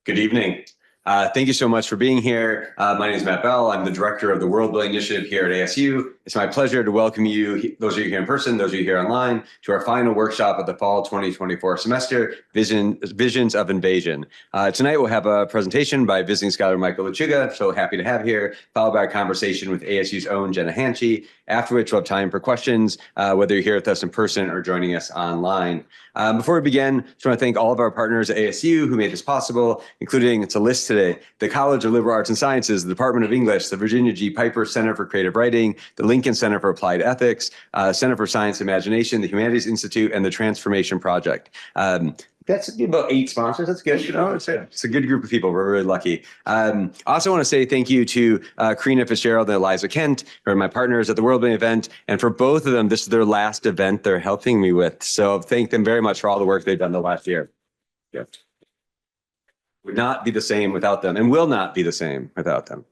Good evening. Thank you so much for being here. My name is Matt Bell. I'm the director of the World Building Initiative here at ASU. It's my pleasure to welcome you, those of you here in person, those of you here online, to our final workshop of the fall 2024 semester, Visions of Invasion. Tonight we'll have a presentation by visiting scholar Michael Lechuga, so happy to have here, followed by a conversation with ASU's own Jenna Hanchey, after which we'll have time for questions, whether you're here with us in person or joining us online. Before we begin, just want to thank all of our partners at ASU who made this possible, including, it's a list today, the College of Liberal Arts and Sciences, the Department of English, the Virginia G. Piper Center for Creative Writing, the Lincoln Center for Applied Ethics, Center for Science and Imagination, the Humanities Institute, and the Transformation Project. That's about 8 sponsors. That's good. It's a good group of people. We're really lucky. I also want to say thank you to Karina Fitzgerald and Eliza Kent, who are my partners at the World Building event. And for both of them, this is their last event they're helping me with. So thank them very much for all the work they've done the last year. Yeah. Would not be the same without them, and will not be the same without them.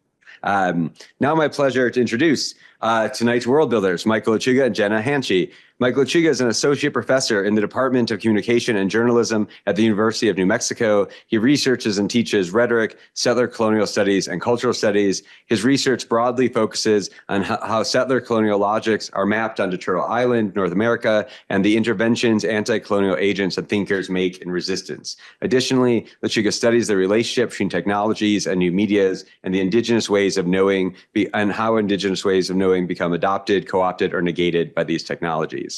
Now my pleasure to introduce tonight's world builders, Michael Lechuga and Jenna Hanchey. Michael Lechuga is an associate professor in the Department of Communication and Journalism at the University of New Mexico. He researches and teaches rhetoric, settler colonial studies, and cultural studies. His research broadly focuses on how settler colonial logics are mapped onto Turtle Island, North America, and the interventions anti-colonial agents and thinkers make in resistance. Additionally, Lechuga studies the relationship between technologies and new medias and the indigenous ways of knowing and how indigenous ways of knowing become adopted, co-opted, or negated by these technologies.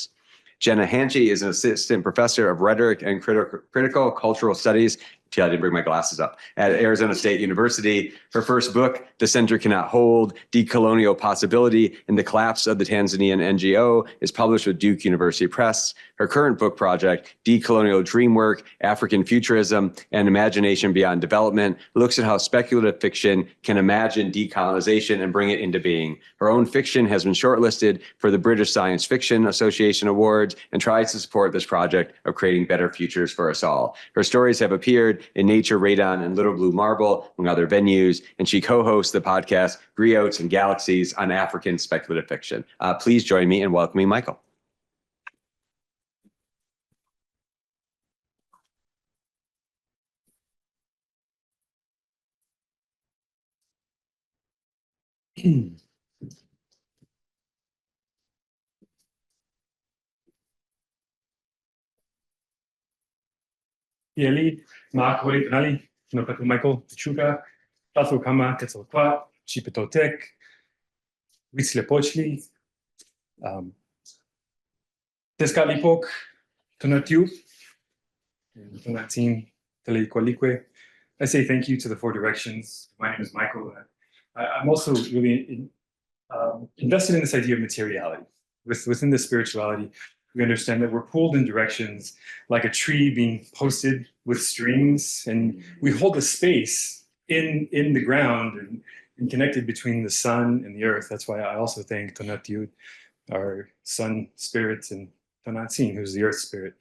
Jenna Hanchey is an assistant professor of rhetoric and critical cultural studies. I didn't bring my glasses up, at Arizona State University. Her first book, The Center Cannot Hold, Decolonial Possibility and the Collapse of the Tanzanian NGO, is published with Duke University Press. Her current book project, Decolonial Dreamwork, African Futurism, and Imagination Beyond Development, looks at how speculative fiction can imagine decolonization and bring it into being. Her own fiction has been shortlisted for the British Science Fiction Association Awards and tries to support this project of creating better futures for us all. Her stories have appeared in Nature, Radon, and Little Blue Marble, among other venues, and she co-hosts the podcast Griots and Galaxies on African speculative fiction. Please join me in welcoming Michael. Yeli, Mark Wali, no Michael, Lechuga, Tato Kama, Tetzalqua, Chipetotek, Witzlepochli, Tescalipok, Tonatiu, Tonatin, Telequalique. I say thank you to the Four Directions. My name is Michael. I'm also really invested in this idea of materiality. Within the spirituality, we understand that we're pulled in directions like a tree being posted with strings, and we hold the space in the ground and connected between the sun and the earth. That's why I also thank Tonatiuh, our sun spirit, and Tonatsin, who's the earth spirit.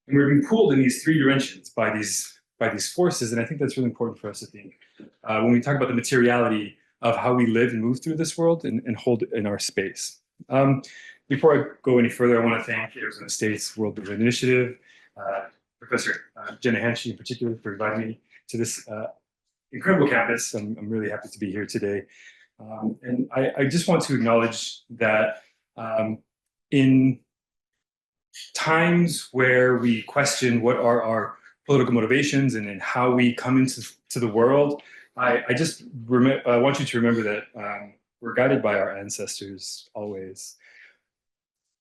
And we're being pulled in these 3 dimensions by these forces, and I think that's really important for us to think when we talk about the materiality of how we live and move through this world and hold in our space. Before I go any further, I want to thank Arizona State's World Building Initiative, Professor Jenna Hanchey in particular, for inviting me to this incredible campus. I'm really happy to be here today. And I just want to acknowledge that in times where we question what are our political motivations and how we come into the world, I want you to remember that we're guided by our ancestors always.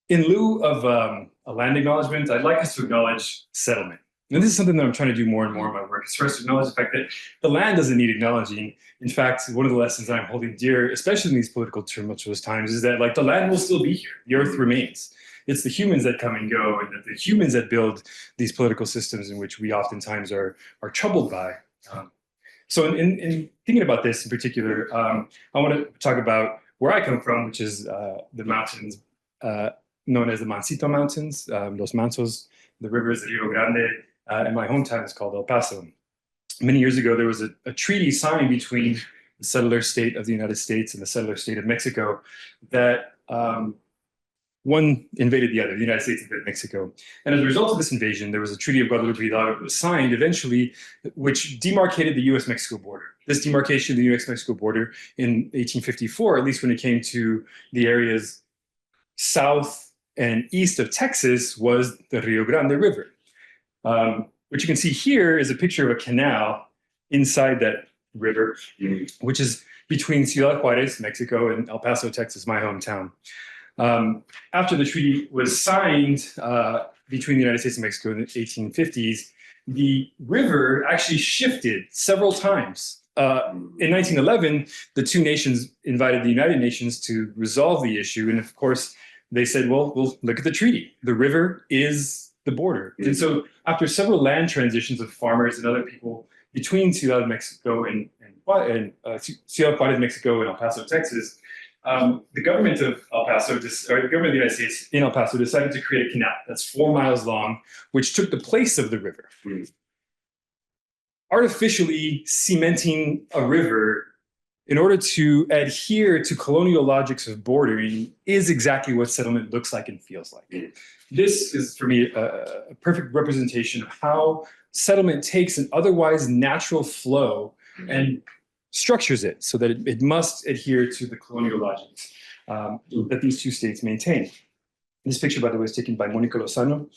In lieu of a land acknowledgement, I'd like us to acknowledge settlement. And this is something that I'm trying to do more and more in my work, is first to acknowledge the fact that the land doesn't need acknowledging. In fact, one of the lessons that I'm holding dear, especially in these political tumultuous times, is that the land will still be here. The earth remains. It's the humans that come and go, and the humans that build these political systems in which we oftentimes are troubled by. So in thinking about this in particular, I want to talk about where I come from, which is the mountains known as the Mansito Mountains, Los Mansos, the rivers of Rio Grande, and my hometown is called El Paso. Many years ago, there was a treaty signed between the settler state of the United States and the settler state of Mexico that one invaded the other. The United States invaded Mexico. And as a result of this invasion, there was a Treaty of Guadalupe Hidalgo that was signed eventually, which demarcated the US-Mexico border. This demarcation of the US-Mexico border in 1854, at least when it came to the areas south and east of Texas, was the Rio Grande River. What you can see here is a picture of a canal inside that river, which is between Ciudad Juarez, Mexico, and El Paso, Texas, my hometown. After the treaty was signed between the United States and Mexico in the 1850s, the river actually shifted several times. In 1911, the two nations invited the United Nations to resolve the issue. And of course, they said, well, we'll look at the treaty. The river is the border. And so after several land transitions of farmers and other people between Ciudad Mexico and Ciudad Juarez, Mexico, and El Paso, Texas, the government of El Paso, or the government of the United States in El Paso, decided to create a canal that's 4 miles long, which took the place of the river. Artificially cementing a river in order to adhere to colonial logics of bordering is exactly what settlement looks like and feels like. This is, for me, a perfect representation of how settlement takes an otherwise natural flow and structures it so that it must adhere to the colonial logics that these two states maintain. This picture, by the way, was taken by Monica Lozano.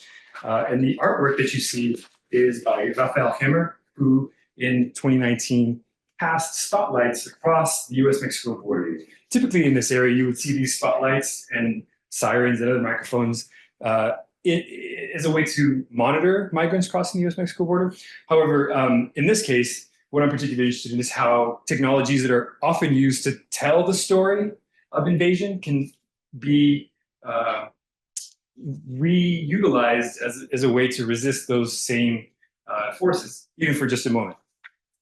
And the artwork that you see is by Rafael Hemmer, who in 2019 cast spotlights across the US-Mexico border. Typically in this area, you would see these spotlights and sirens and other microphones as a way to monitor migrants crossing the US-Mexico border. However, in this case, what I'm particularly interested in is how technologies that are often used to tell the story of invasion can be reutilized as a way to resist those same forces, even for just a moment.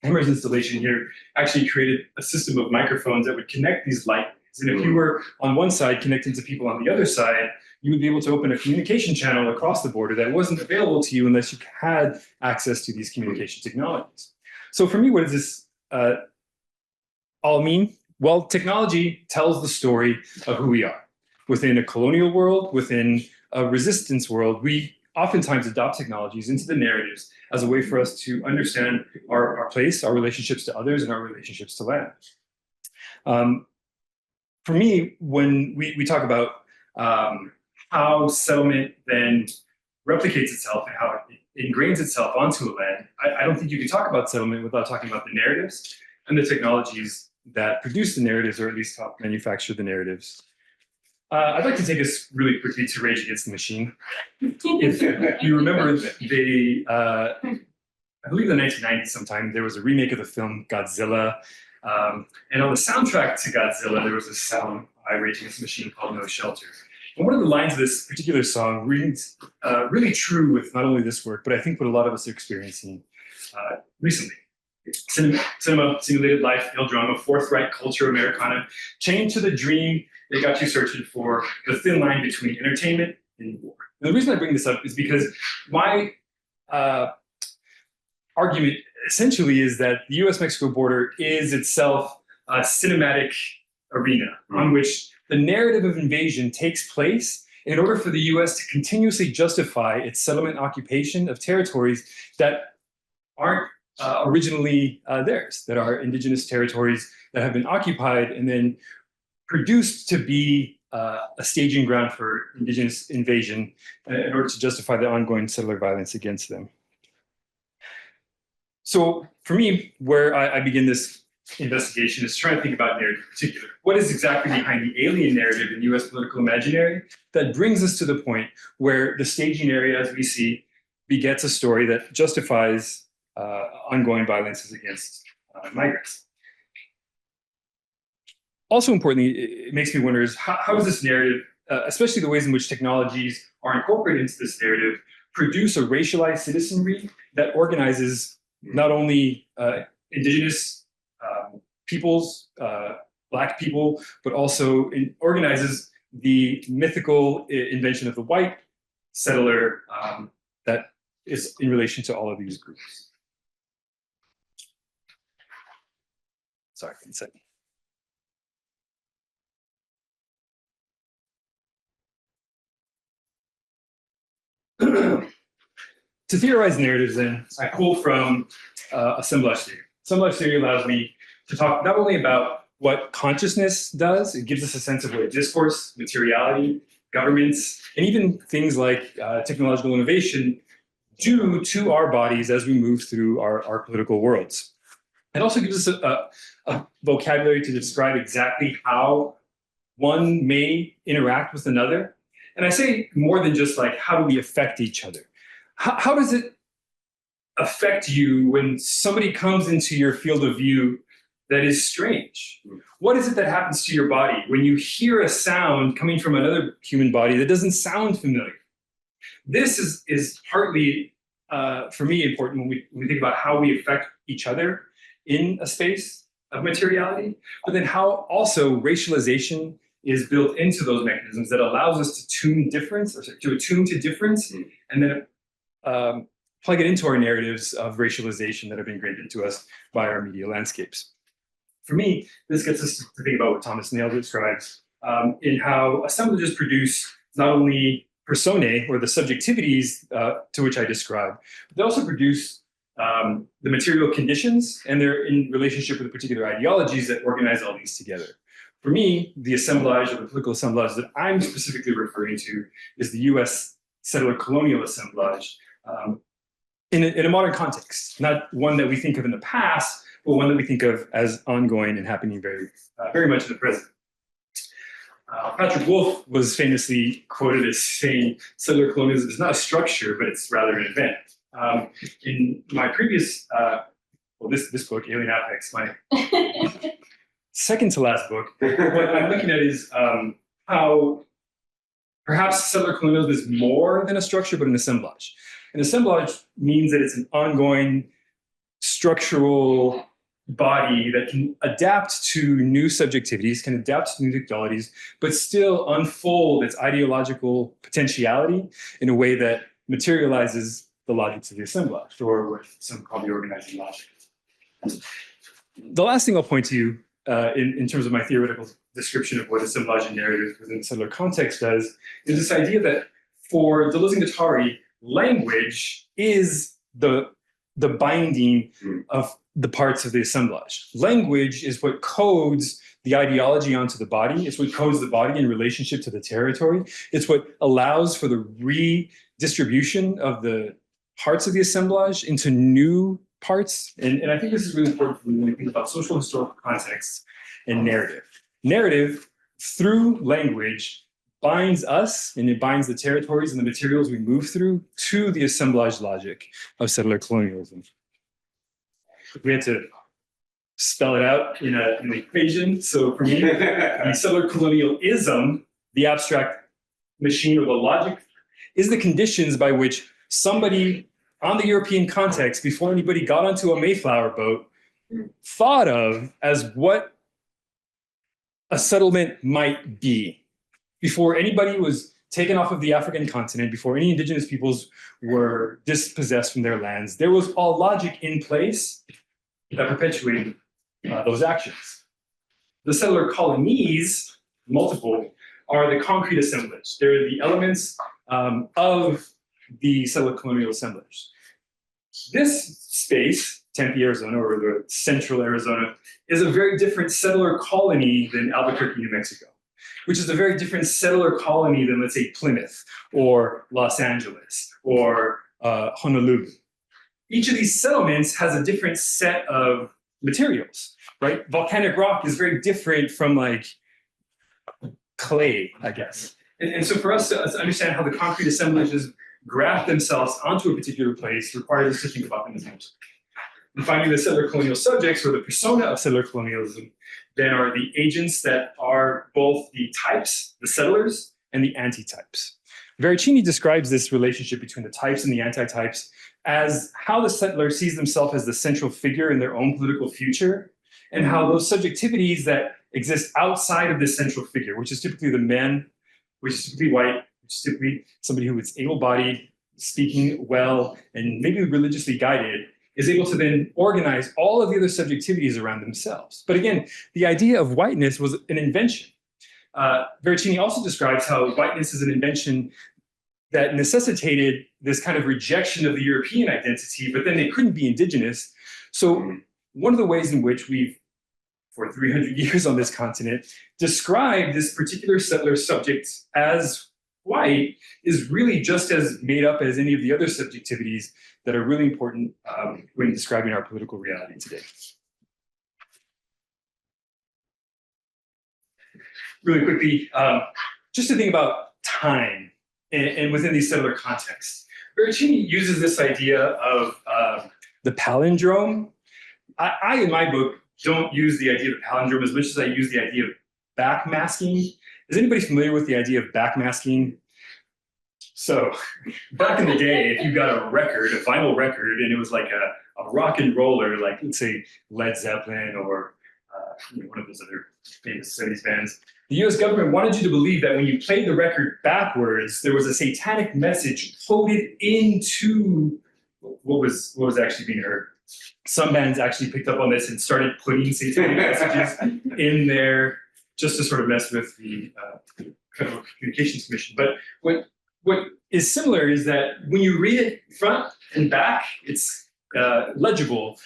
Hemmer's installation here actually created a system of microphones that would connect these light waves. And if you were on one side connecting to people on the other side, you would be able to open a communication channel across the border that wasn't available to you unless you had access to these communication technologies. So for me, what does this all mean? Well, technology tells the story of who we are. Within a colonial world, within a resistance world, we oftentimes adopt technologies into the narratives as a way for us to understand our place, our relationships to others, and our relationships to land. For me, when we talk about how settlement then replicates itself and how it ingrains itself onto a land, I don't think you can talk about settlement without talking about the narratives and the technologies that produce the narratives, or at least help manufacture the narratives. I'd like to take us really quickly to Rage Against the Machine. If you remember, I believe in the 1990s sometime, there was a remake of the film Godzilla. And on the soundtrack to Godzilla, there was a song by Rage Against the Machine called No Shelter. And one of the lines of this particular song rings really true with not only this work, but I think what a lot of us are experiencing recently. Cinema, simulated life, drama, forthright culture Americana, chained to the dream they got you searching for, the thin line between entertainment and war. And the reason I bring this up is because my argument essentially is that the US-Mexico border is itself a cinematic arena on which the narrative of invasion takes place in order for the US to continuously justify its settlement occupation of territories that aren't originally theirs, that are indigenous territories that have been occupied and then produced to be a staging ground for indigenous invasion in order to justify the ongoing settler violence against them. So for me, where I begin this investigation is trying to think about narrative in particular. What is exactly behind the alien narrative in US political imaginary that brings us to the point where the staging area, as we see, begets a story that justifies ongoing violences against migrants? Also importantly, it makes me wonder is how is this narrative, especially the ways in which technologies are incorporated into this narrative, produce a racialized citizenry that organizes not only indigenous peoples, Black people, but also organizes the mythical invention of the white settler that is in relation to all of these groups. Sorry, 1 second. To theorize narratives, then, I pull from assemblage theory. Assemblage theory allows me to talk not only about what consciousness does, it gives us a sense of what discourse, materiality, governments, and even things like technological innovation do to our bodies as we move through our political worlds. It also gives us a vocabulary to describe exactly how one may interact with another. And I say more than just like, how do we affect each other? How does it affect you when somebody comes into your field of view that is strange? What is it that happens to your body when you hear a sound coming from another human body that doesn't sound familiar? This is partly, for me, important when we think about how we affect each other in a space of materiality, but then how also racialization is built into those mechanisms that allows us to tune difference, or to attune to difference, and then plug it into our narratives of racialization that have been graded to us by our media landscapes. For me, this gets us to think about what Thomas Nail describes in how assemblages produce not only personae, or the subjectivities to which I describe, but they also produce the material conditions, and they're in relationship with particular ideologies that organize all these together. For me, the assemblage, or the political assemblage that I'm specifically referring to, is the US settler colonial assemblage in a modern context, not one that we think of in the past, but one that we think of as ongoing and happening very much in the present. Patrick Wolf was famously quoted as saying, settler colonialism is not a structure, but it's rather an event. In my previous, this book, Alien Apex, my second to last book, what I'm looking at is how perhaps settler colonialism is more than a structure, but an assemblage. An assemblage means that it's an ongoing structural body that can adapt to new subjectivities, can adapt to new technologies, but still unfold its ideological potentiality in a way that materializes the logics of the assemblage, or what some call the organizing logic. The last thing I'll point to in terms of my theoretical description of what assemblage and narrative within the settler context does, is this idea that for Deleuze and Guattari, language is the binding of the parts of the assemblage. Language is what codes the ideology onto the body. It's what codes the body in relationship to the territory. It's what allows for the redistribution of the parts of the assemblage into new parts. And I think this is really important when we think about social historical contexts and narrative. Narrative, through language, binds us, and it binds the territories and the materials we move through to the assemblage logic of settler colonialism. We had to spell it out in an equation. So for me, the settler colonialism, the abstract machine or the logic, is the conditions by which somebody on the European context, before anybody got onto a Mayflower boat, thought of as what a settlement might be. Before anybody was taken off of the African continent, before any indigenous peoples were dispossessed from their lands, there was all logic in place that perpetuated those actions. The settler colonies, multiple, are the concrete assemblage. They're the elements of the settler colonial assemblage. This space, Tempe, Arizona, or the central Arizona, is a very different settler colony than Albuquerque, New Mexico, which is a very different settler colony than, let's say, Plymouth or Los Angeles or Honolulu. Each of these settlements has a different set of materials, right? Volcanic rock is very different from like clay, I guess. And so for us to understand how the concrete assemblages graft themselves onto a particular place requires us to think about them as much. And finally, the settler colonial subjects, or the persona of settler colonialism, then are the agents that are both the types, the settlers, and the antitypes. Veracini describes this relationship between the types and the antitypes as how the settler sees themselves as the central figure in their own political future, and how those subjectivities that exist outside of this central figure, which is typically the man, which is typically white, which is typically somebody who is able-bodied, speaking well, and maybe religiously guided, is able to then organize all of the other subjectivities around themselves. But again, the idea of whiteness was an invention. Veracini also describes how whiteness is an invention that necessitated this kind of rejection of the European identity, but then they couldn't be indigenous. So one of the ways in which we've, for 300 years on this continent, described this particular settler subject as white is really just as made up as any of the other subjectivities that are really important when describing our political reality today. Really quickly, just to think about time and within these settler contexts. Veracini uses this idea of the palindrome. I, in my book, don't use the idea of palindrome as much as I use the idea of backmasking. Is anybody familiar with the idea of backmasking? So back in the day, if you got a record, a vinyl record, and it was like a rock and roller, like let's say Led Zeppelin or one of those other famous 70s bands, the US government wanted you to believe that when you played the record backwards, there was a satanic message coded into what was actually being heard. Some bands actually picked up on this and started putting satanic messages in there just to sort of mess with the Federal Communications Commission. But what is similar is that when you read it front and back, it's legible.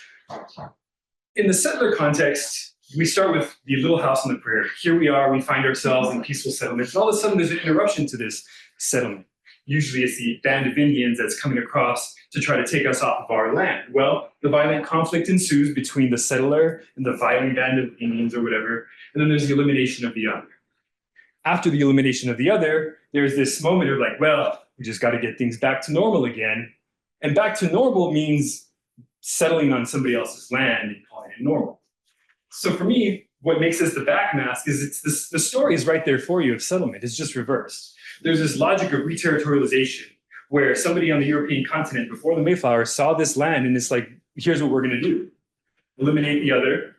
In the settler context, we start with the little house on the prairie. Here we are, we find ourselves in peaceful settlements, and all of a sudden there's an interruption to this settlement. Usually it's the band of Indians that's coming across to try to take us off of our land. Well, the violent conflict ensues between the settler and the violent band of Indians or whatever, and then there's the elimination of the other. After the elimination of the other, there's this moment of like, well, we just got to get things back to normal again. And back to normal means settling on somebody else's land and calling it normal. So for me, what makes this the backmask is it's this, the story is right there for you of settlement. It's just reversed. There's this logic of reterritorialization where somebody on the European continent before the Mayflower saw this land and it's like, here's what we're going to do. Eliminate the other.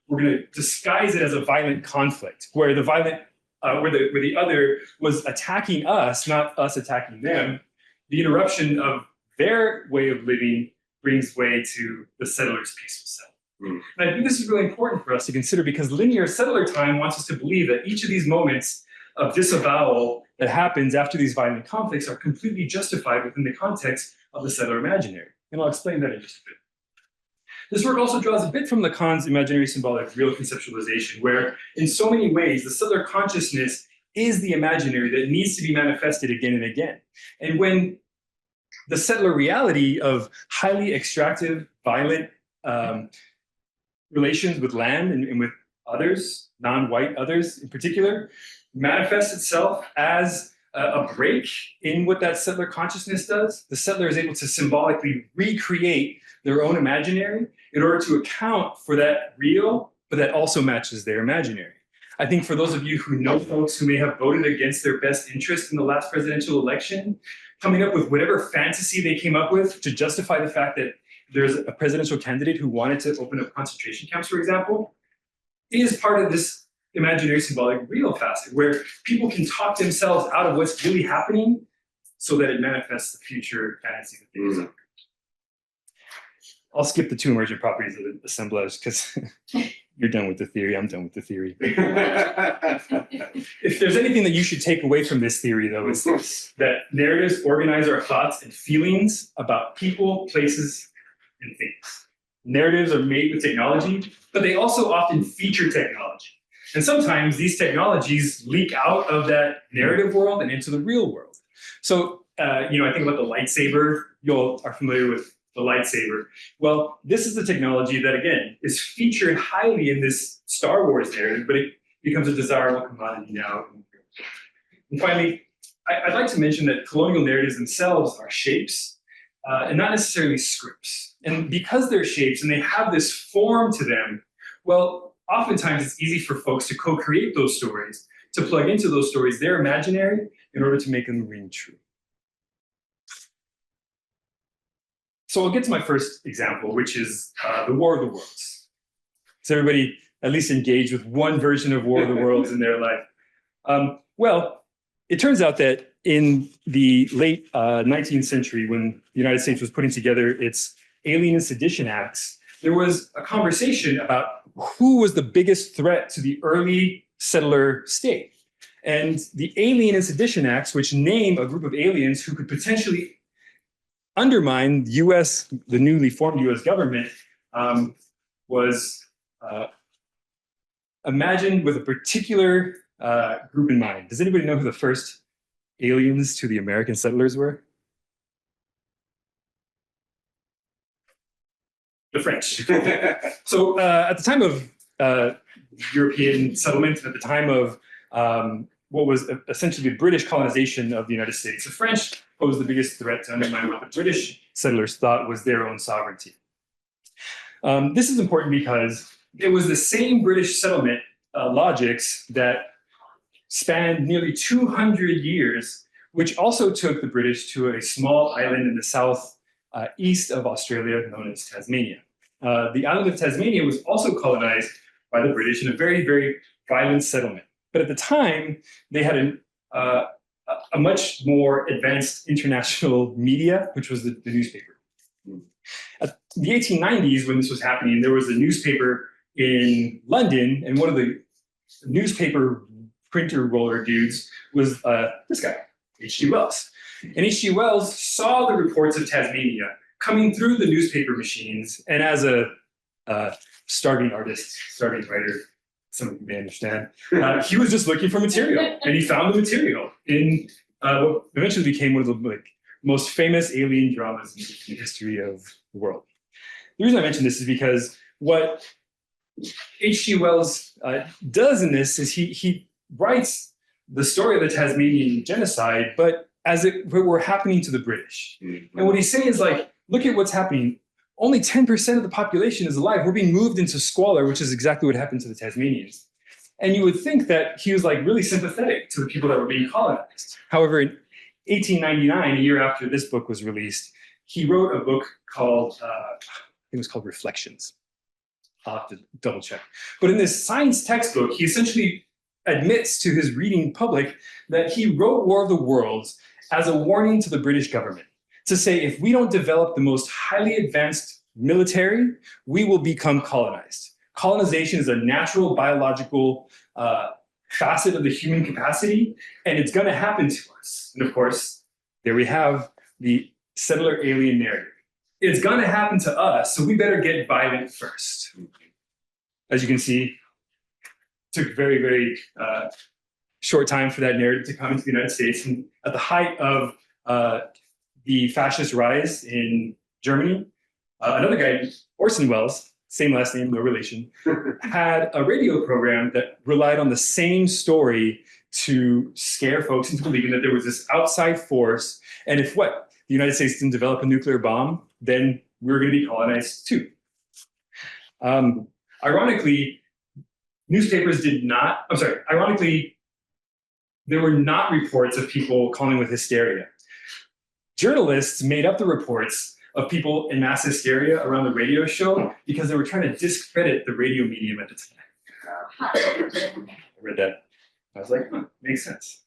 We're going to disguise it as a violent conflict where the violent, where the other was attacking us, not us attacking them. The interruption of their way of living brings way to the settlers' peaceful settlement. And I think this is really important for us to consider because linear settler time wants us to believe that each of these moments of disavowal that happens after these violent conflicts are completely justified within the context of the settler imaginary. And I'll explain that in just a bit. This work also draws a bit from Lacan's imaginary symbolic real conceptualization, where in so many ways, the settler consciousness is the imaginary that needs to be manifested again and again. And when the settler reality of highly extractive, violent relations with land and with others, non-white others in particular, manifests itself as a break in what that settler consciousness does. The settler is able to symbolically recreate their own imaginary in order to account for that real, but that also matches their imaginary. I think for those of you who know folks who may have voted against their best interest in the last presidential election, coming up with whatever fantasy they came up with to justify the fact that there's a presidential candidate who wanted to open up concentration camps, for example, is part of this imaginary symbolic real facet where people can talk themselves out of what's really happening so that it manifests the future fantasy that they desire. I'll skip the two emergent properties of the assemblage because you're done with the theory, I'm done with the theory. If there's anything that you should take away from this theory, though, it's this, that narratives organize our thoughts and feelings about people, places, and things. Narratives are made with technology, but they also often feature technology. And sometimes these technologies leak out of that narrative world and into the real world. So, I think about the lightsaber. You all are familiar with the lightsaber. Well, this is the technology that, again, is featured highly in this Star Wars narrative, but it becomes a desirable commodity now. And finally, I'd like to mention that colonial narratives themselves are shapes and not necessarily scripts. And because they're shapes and they have this form to them, well, oftentimes it's easy for folks to co-create those stories, to plug into those stories their imaginary in order to make them ring true. So I'll get to my first example, which is the War of the Worlds. Is everybody at least engaged with one version of War of the Worlds in their life? Well, it turns out that in the late 19th century, when the United States was putting together its Alien and Sedition Acts, there was a conversation about who was the biggest threat to the early settler state. And the Alien and Sedition Acts, which name a group of aliens who could potentially undermine the newly formed US government, was imagined with a particular group in mind. Does anybody know who the first aliens to the American settlers were? The French. So at the time of European settlement, at the time of what was essentially the British colonization of the United States, the French posed the biggest threat to undermine what the British settlers thought was their own sovereignty. This is important because it was the same British settlement logics that spanned nearly 200 years, which also took the British to a small island in the south east of Australia known as Tasmania. The island of Tasmania was also colonized by the British in a very, very violent settlement. But at the time, they had a much more advanced international media, which was the newspaper. At the 1890s, when this was happening, there was a newspaper in London, and one of the newspaper printer roller dudes was this guy, H.G. Wells. And H.G. Wells saw the reports of Tasmania coming through the newspaper machines, and as a starving artist, starving writer, some of you may understand, he was just looking for material, and he found the material in what eventually became one of the most famous alien dramas in the history of the world. The reason I mention this is because what H.G. Wells does in this is he writes the story of the Tasmanian genocide, but as it were happening to the British. And what he's saying is like, look at what's happening. Only 10% of the population is alive. We're being moved into squalor, which is exactly what happened to the Tasmanians. And you would think that he was like really sympathetic to the people that were being colonized. However, in 1899, a year after this book was released, he wrote a book called, I think it was called Reflections. I'll have to double check. But in this science textbook, he essentially admits to his reading public that he wrote War of the Worlds as a warning to the British government to say, if we don't develop the most highly advanced military, we will become colonized. Colonization is a natural biological facet of the human capacity, and it's going to happen to us. And of course, there we have the settler alien narrative. It's going to happen to us, so we better get violent first. As you can see, it took very, very short time for that narrative to come into the United States. And at the height of the fascist rise in Germany, another guy, Orson Welles, same last name, no relation, had a radio program that relied on the same story to scare folks into believing that there was this outside force. And if the United States didn't develop a nuclear bomb, then we were going to be colonized too. Ironically, there were not reports of people calling with hysteria. Journalists made up the reports of people in mass hysteria around the radio show because they were trying to discredit the radio medium at the time. I read that. I was like, makes sense.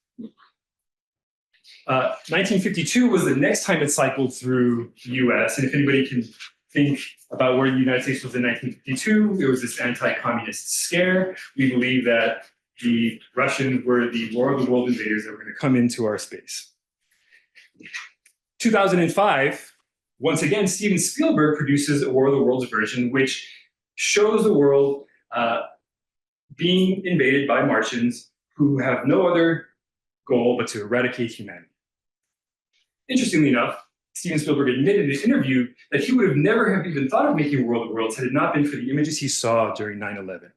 1952 was the next time it cycled through the US. And if anybody can think about where the United States was in 1952, there was this anti-communist scare. We believe that the Russians were the War of the World invaders that were going to come into our space. 2005, once again, Steven Spielberg produces a War of the Worlds version, which shows the world being invaded by Martians who have no other goal but to eradicate humanity. Interestingly enough, Steven Spielberg admitted in an interview that he would have never have even thought of making War of the Worlds had it not been for the images he saw during 9/11.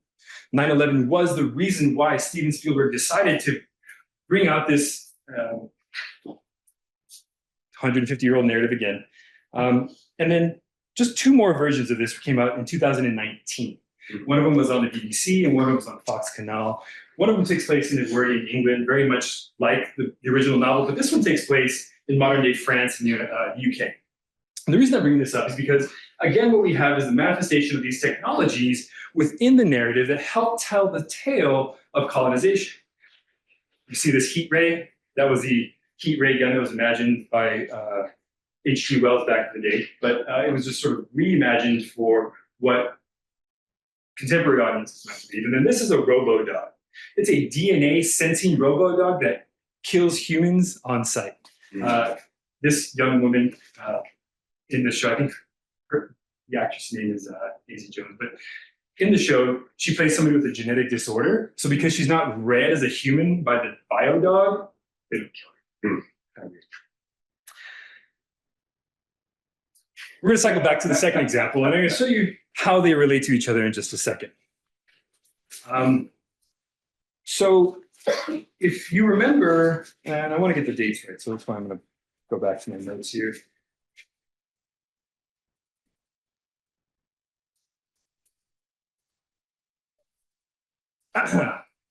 9/11 was the reason why Steven Spielberg decided to bring out this 150-year-old narrative again. And then just two more versions of this came out in 2019. One of them was on the BBC and one of them was on Fox Canal. One of them takes place in Edwardian England, very much like the original novel, but this one takes place in modern-day France and the UK. And the reason I'm bringing this up is because, again, what we have is the manifestation of these technologies within the narrative that help tell the tale of colonization. You see this heat ray? That was the heat ray gun that was imagined by H.G. Wells back in the day, but it was just sort of reimagined for what contemporary audiences might believe. And then this is a robo-dog. It's a DNA sensing robo dog that kills humans on sight. This young woman in the show, I think the actress name is Daisy Jones, but in the show, she plays somebody with a genetic disorder. So because she's not read as a human by the bio dog, they don't kill her. We're going to cycle back to the second example, and I'm going to show you how they relate to each other in just a second. So if you remember, and I want to get the dates right, so that's why I'm going to go back to my notes here.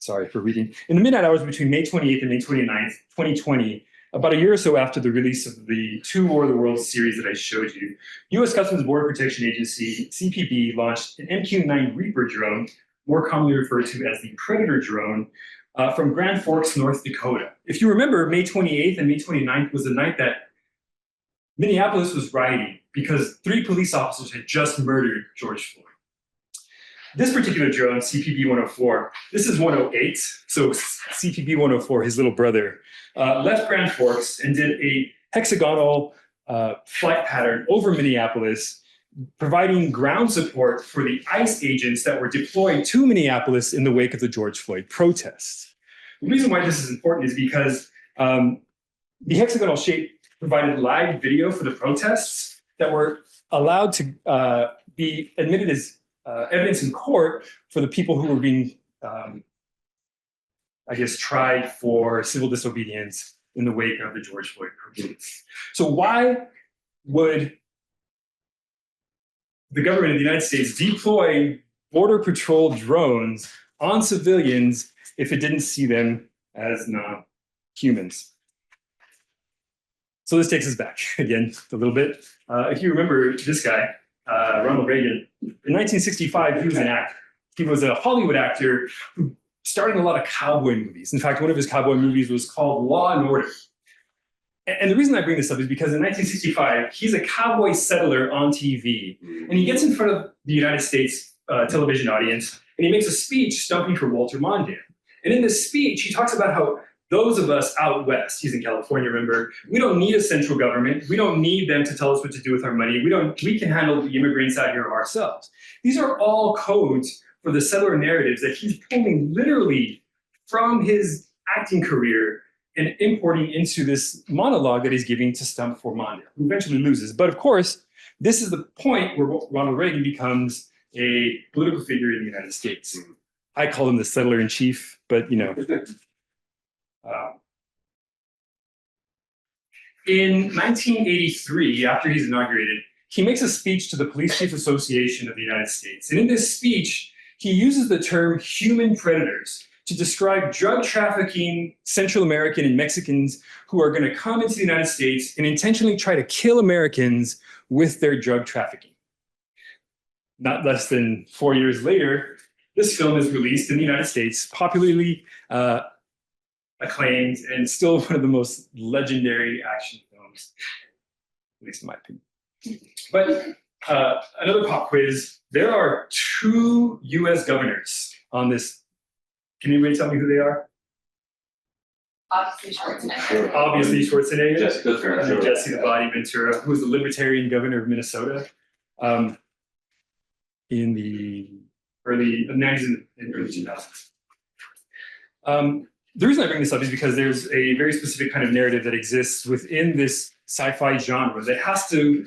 Sorry for reading. In the midnight hours between May 28th and May 29th, 2020, about a year or so after the release of the Two War of the Worlds series that I showed you, U.S. Customs and Border Protection Agency, CPB, launched an MQ-9 Reaper drone, more commonly referred to as the Predator drone, from Grand Forks, North Dakota. If you remember, May 28th and May 29th was the night that Minneapolis was rioting because 3 police officers had just murdered George Floyd. This particular drone, CPB-104, this is 108, so CPB-104, his little brother, left Grand Forks and did a hexagonal flight pattern over Minneapolis, providing ground support for the ICE agents that were deployed to Minneapolis in the wake of the George Floyd protests. The reason why this is important is because the hexagonal shape provided live video for the protests that were allowed to be admitted as evidence in court for the people who were being, I guess, tried for civil disobedience in the wake of the George Floyd protests. So why would the government of the United States deploy Border Patrol drones on civilians if it didn't see them as non-humans? So this takes us back again a little bit. If you remember this guy, Ronald Reagan, in 1965, he was an actor. He was a Hollywood actor who starred in a lot of cowboy movies. In fact, one of his cowboy movies was called Law and Order. And the reason I bring this up is because in 1965, he's a cowboy settler on TV. And he gets in front of the United States television audience, and he makes a speech stumping for Walter Mondale. And in this speech, he talks about how those of us out west, he's in California, remember, we don't need a central government. We don't need them to tell us what to do with our money. We can handle the immigrants out here ourselves. These are all codes for the settler narratives that he's pulling literally from his acting career and importing into this monologue that he's giving to stump for Mondale, who eventually loses. But of course, this is the point where Ronald Reagan becomes a political figure in the United States. I call him the settler in chief, but you know. In 1983, after he's inaugurated, he makes a speech to the Police Chiefs Association of the United States. And in this speech, he uses the term human predators to describe drug trafficking Central American and Mexicans who are going to come into the United States and intentionally try to kill Americans with their drug trafficking. Not less than 4 years later, this film is released in the United States, popularly acclaimed, and still one of the most legendary action films, at least in my opinion. But another pop quiz, there are 2 US governors on this. Can anybody tell me who they are? Obviously Schwarzenegger. Obviously Schwarzenegger. Jessica Ventura. Jesse the Body Ventura, who was the Libertarian governor of Minnesota in the early 90s and early 2000s. The reason I bring this up is because there's a very specific kind of narrative that exists within this sci-fi genre that has to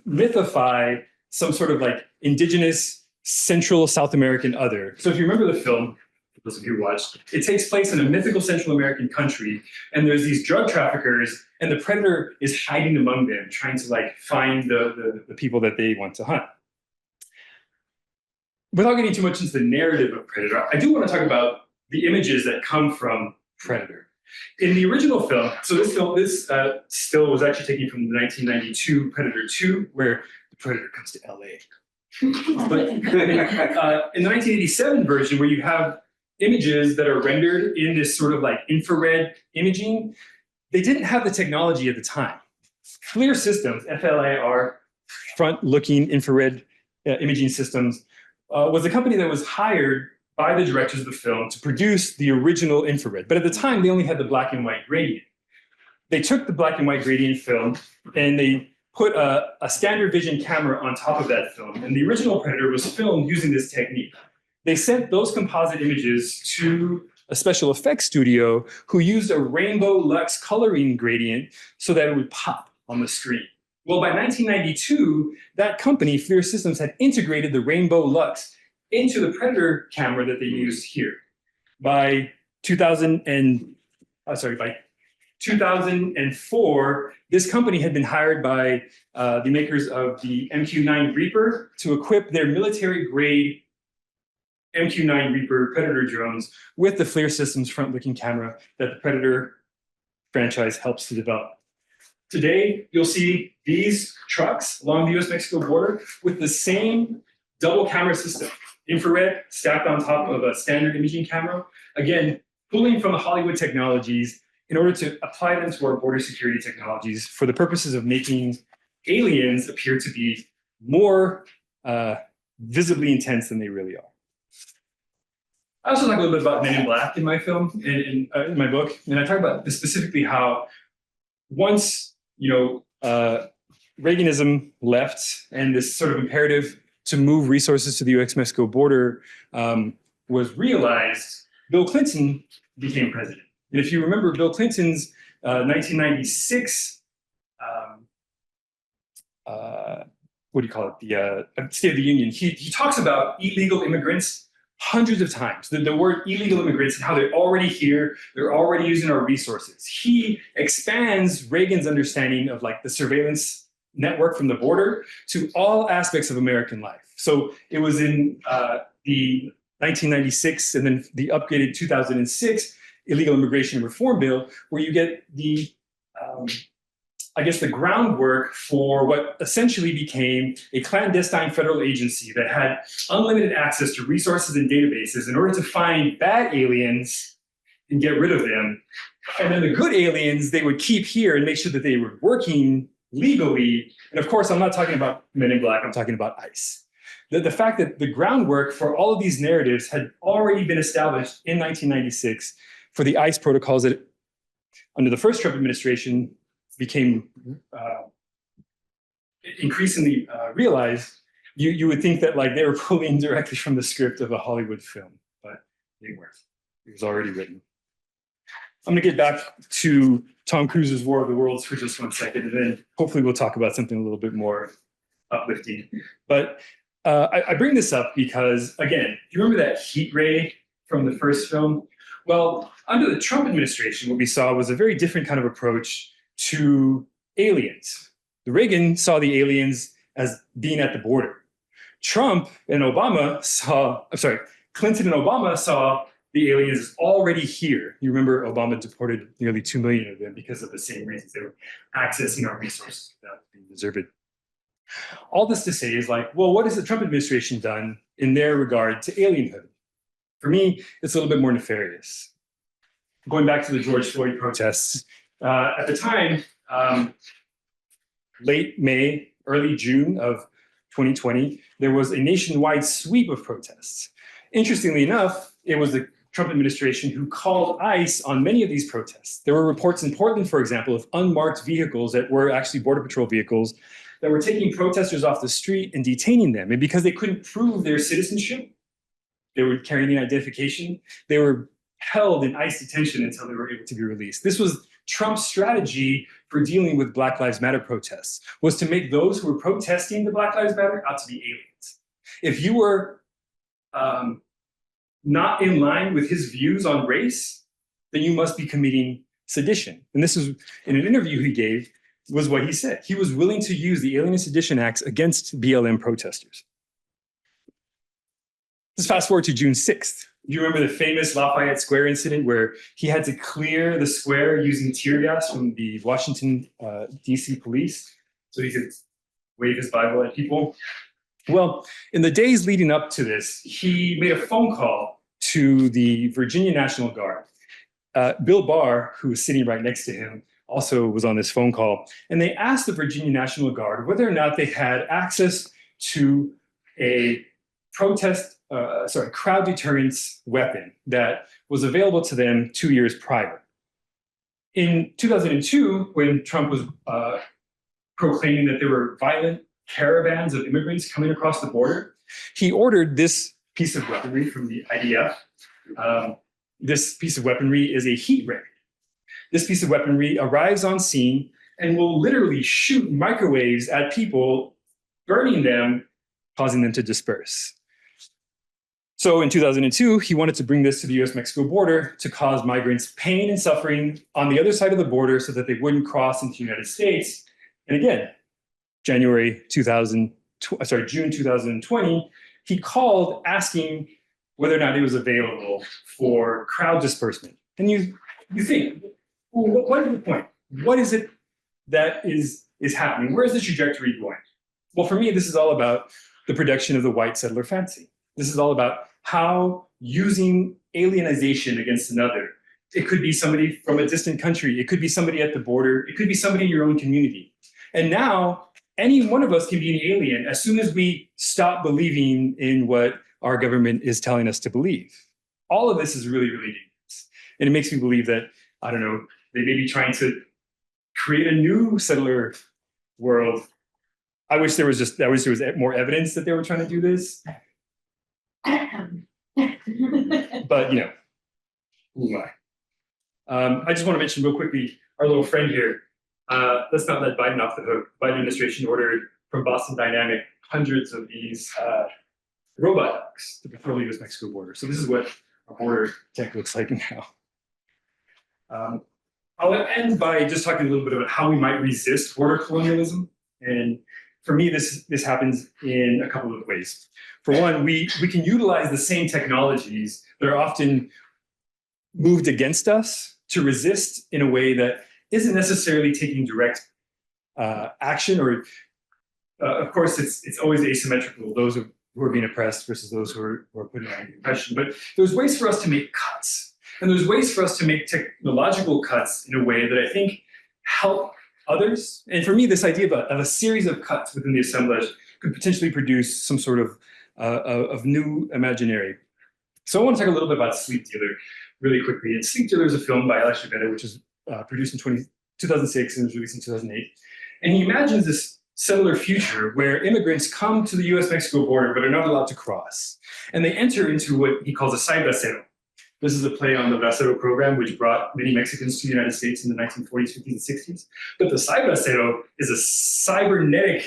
mythify some sort of like indigenous Central South American other. So if you remember the film, for those of you who watched, it takes place in a mythical Central American country, and there's these drug traffickers, and the predator is hiding among them, trying to like find the people that they want to hunt. Without getting too much into the narrative of Predator, I do want to talk about the images that come from Predator. In the original film, so this still was actually taken from the 1992 Predator 2, where the Predator comes to LA. But in the 1987 version, where you have images that are rendered in this sort of like infrared imaging, they didn't have the technology at the time. FLIR Systems, FLIR, front-looking infrared imaging systems, was a company that was hired by the directors of the film to produce the original infrared. But at the time, they only had the black and white gradient. They took the black and white gradient film and they put a standard vision camera on top of that film. And the original Predator was filmed using this technique. They sent those composite images to a special effects studio who used a rainbow lux coloring gradient so that it would pop on the screen. Well, by 1992, that company, FLIR Systems, had integrated the rainbow lux into the Predator camera that they used here. By 2004, this company had been hired by the makers of the MQ-9 Reaper to equip their military-grade MQ-9 Reaper Predator drones with the FLIR Systems front-looking camera that the Predator franchise helps to develop. Today, you'll see these trucks along the US-Mexico border with the same double camera system, infrared stacked on top of a standard imaging camera. Again, pulling from the Hollywood technologies in order to apply them to our border security technologies for the purposes of making aliens appear to be more visibly intense than they really are. I also talk a little bit about Men in Black in my film, in my book, and I talk about this specifically how once Reaganism left and this sort of imperative to move resources to the US-Mexico border was realized, Bill Clinton became president. And if you remember Bill Clinton's 1996, what do you call it? The State of the Union. He talks about illegal immigrants hundreds of times. The word illegal immigrants and how they're already here, they're already using our resources. He expands Reagan's understanding of like the surveillance network from the border to all aspects of American life. So it was in the 1996 and then the upgraded 2006 Illegal Immigration Reform Bill, where you get the the groundwork for what essentially became a clandestine federal agency that had unlimited access to resources and databases in order to find bad aliens and get rid of them. And then the good aliens, they would keep here and make sure that they were working legally. And of course, I'm not talking about Men in Black, I'm talking about ICE. The fact that the groundwork for all of these narratives had already been established in 1996 for the ICE protocols that under the first Trump administration became increasingly realized, you would think that like they were pulling directly from the script of a Hollywood film, but they weren't. It was already written. I'm gonna get back to Tom Cruise's War of the Worlds for just 1 second, and then hopefully we'll talk about something a little bit more uplifting. But I bring this up because, again, do you remember that heat ray from the first film? Well, under the Trump administration, what we saw was a very different kind of approach to aliens. Reagan saw the aliens as being at the border. Clinton and Obama saw the aliens as already here. You remember Obama deported nearly 2 million of them because of the same reasons. They were accessing our resources without being deserved. All this to say is like, well, what has the Trump administration done in their regard to alienhood? For me, it's a little bit more nefarious. Going back to the George Floyd protests, at the time, late May, early June of 2020, there was a nationwide sweep of protests. Interestingly enough, it was the Trump administration who called ICE on many of these protests. There were reports in Portland, for example, of unmarked vehicles that were actually Border Patrol vehicles that were taking protesters off the street and detaining them. And because they couldn't prove their citizenship, they were carrying an identification, they were held in ICE detention until they were able to be released. This was Trump's strategy for dealing with Black Lives Matter protests, was to make those who were protesting the Black Lives Matter out to be aliens. If you were not in line with his views on race, then you must be committing sedition. And this is, in an interview he gave, was what he said. He was willing to use the Alien and Sedition Acts against BLM protesters. Let's fast forward to June 6th. Do you remember the famous Lafayette Square incident where he had to clear the square using tear gas from the Washington, D.C. police so he could wave his Bible at people? Well, in the days leading up to this, he made a phone call to the Virginia National Guard. Bill Barr, who was sitting right next to him, also was on this phone call. And they asked the Virginia National Guard whether or not they had access to a protest crowd deterrence weapon that was available to them 2 years prior. In 2002, when Trump was proclaiming that there were violent caravans of immigrants coming across the border, he ordered this piece of weaponry from the IDF. This piece of weaponry is a heat ray. This piece of weaponry arrives on scene and will literally shoot microwaves at people, burning them, causing them to disperse. So in 2002, he wanted to bring this to the US-Mexico border to cause migrants pain and suffering on the other side of the border so that they wouldn't cross into the United States. And again, June 2020, he called asking whether or not it was available for crowd disbursement. And you think, well, what is the point? What is it that is happening? Where is the trajectory going? Well, for me, this is all about the production of the white settler fantasy. This is all about how using alienization against another. It could be somebody from a distant country. It could be somebody at the border. It could be somebody in your own community. And now any one of us can be an alien as soon as we stop believing in what our government is telling us to believe. All of this is really, really dangerous. And it makes me believe that, I don't know, they may be trying to create a new settler world. I wish there was more evidence that they were trying to do this. But, who am I? I just want to mention real quickly, our little friend here. Let's not let Biden off the hook. Biden administration ordered from Boston Dynamic hundreds of these robot ducks to patrol the US-Mexico border. So this is what our border tech looks like now. I'll end by just talking a little bit about how we might resist border colonialism. And for me, this happens in a couple of ways. For one, we can utilize the same technologies that are often moved against us to resist in a way that isn't necessarily taking direct action, or of course, it's always asymmetrical, those who are being oppressed versus those who are put under oppression. But there's ways for us to make cuts. And there's ways for us to make technological cuts in a way that I think help others. And for me, this idea of a series of cuts within the assemblage could potentially produce some sort of new imaginary. So I want to talk a little bit about Sleep Dealer really quickly. And Sleep Dealer is a film by Alex Sheveda, which was produced in 2006 and was released in 2008. And he imagines this settler future where immigrants come to the US-Mexico border but are not allowed to cross. And they enter into what he calls a cybracero. This is a play on the Bracero program, which brought many Mexicans to the United States in the 1940s, 50s, and 60s. But the cybracero is a cybernetic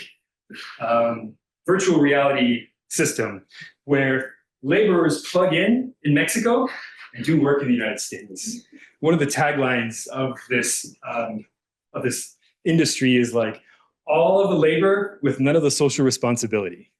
virtual reality system where laborers plug in Mexico and do work in the United States. One of the taglines of this industry is like, all of the labor with none of the social responsibility.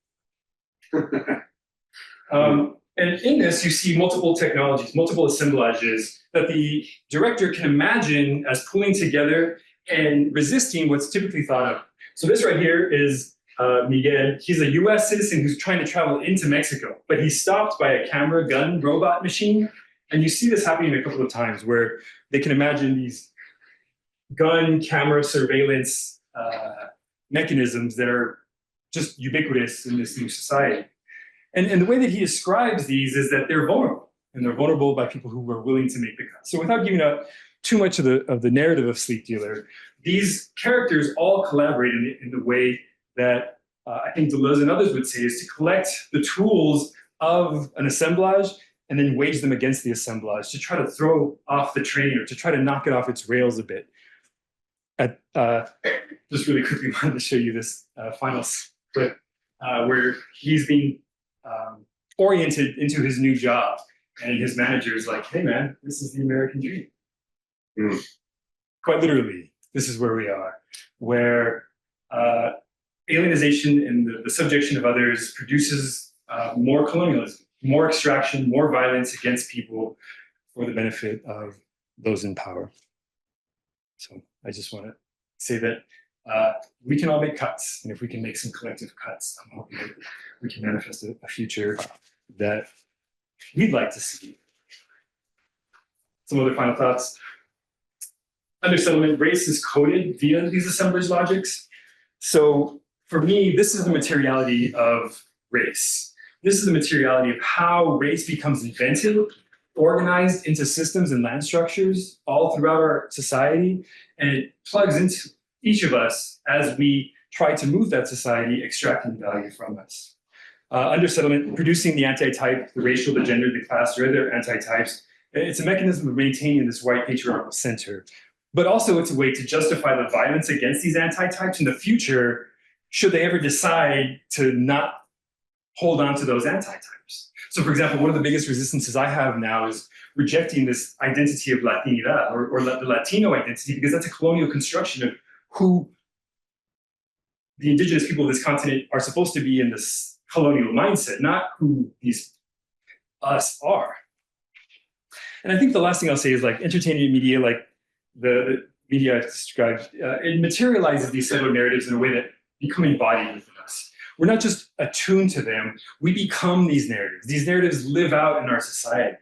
And in this, you see multiple technologies, multiple assemblages that the director can imagine as pulling together and resisting what's typically thought of. So this right here is Miguel. He's a US citizen who's trying to travel into Mexico, but he's stopped by a camera gun robot machine. And you see this happening a couple of times where they can imagine these gun camera surveillance mechanisms that are just ubiquitous in this new society. And the way that he describes these is that they're vulnerable, and they're vulnerable by people who are willing to make the cut. So without giving up too much of the narrative of Sleep Dealer, these characters all collaborate in the way that I think Deleuze and others would say is to collect the tools of an assemblage and then wage them against the assemblage to try to throw off the train or to try to knock it off its rails a bit. Just really quickly wanted to show you this final clip where he's being oriented into his new job, and his manager is like, hey man, this is the American dream. Quite literally, this is where we are, where alienization and the subjection of others produces more colonialism, more extraction, more violence against people for the benefit of those in power. So I just want to say that we can all make cuts, and if we can make some collective cuts, I'm hoping that we can manifest a future that we'd like to see. Some other final thoughts. Under settlement, race is coded via these assemblage logics. So for me, this is the materiality of race. This is the materiality of how race becomes invented, organized into systems and land structures all throughout our society. And it plugs into each of us as we try to move that society, extracting value from us. Under settlement, producing the anti-type, the racial, the gender, the class, or other anti-types, it's a mechanism of maintaining this white patriarchal center. But also it's a way to justify the violence against these anti-types in the future, should they ever decide to not hold on to those anti-types. So for example, one of the biggest resistances I have now is rejecting this identity of Latinidad or the Latino identity, because that's a colonial construction of who the indigenous people of this continent are supposed to be in this colonial mindset, not who these us are. And I think the last thing I'll say is like entertainment media, like the media I've described, it materializes these settler narratives in a way that become embodied within us. We're not just attuned to them, we become these narratives. These narratives live out in our society.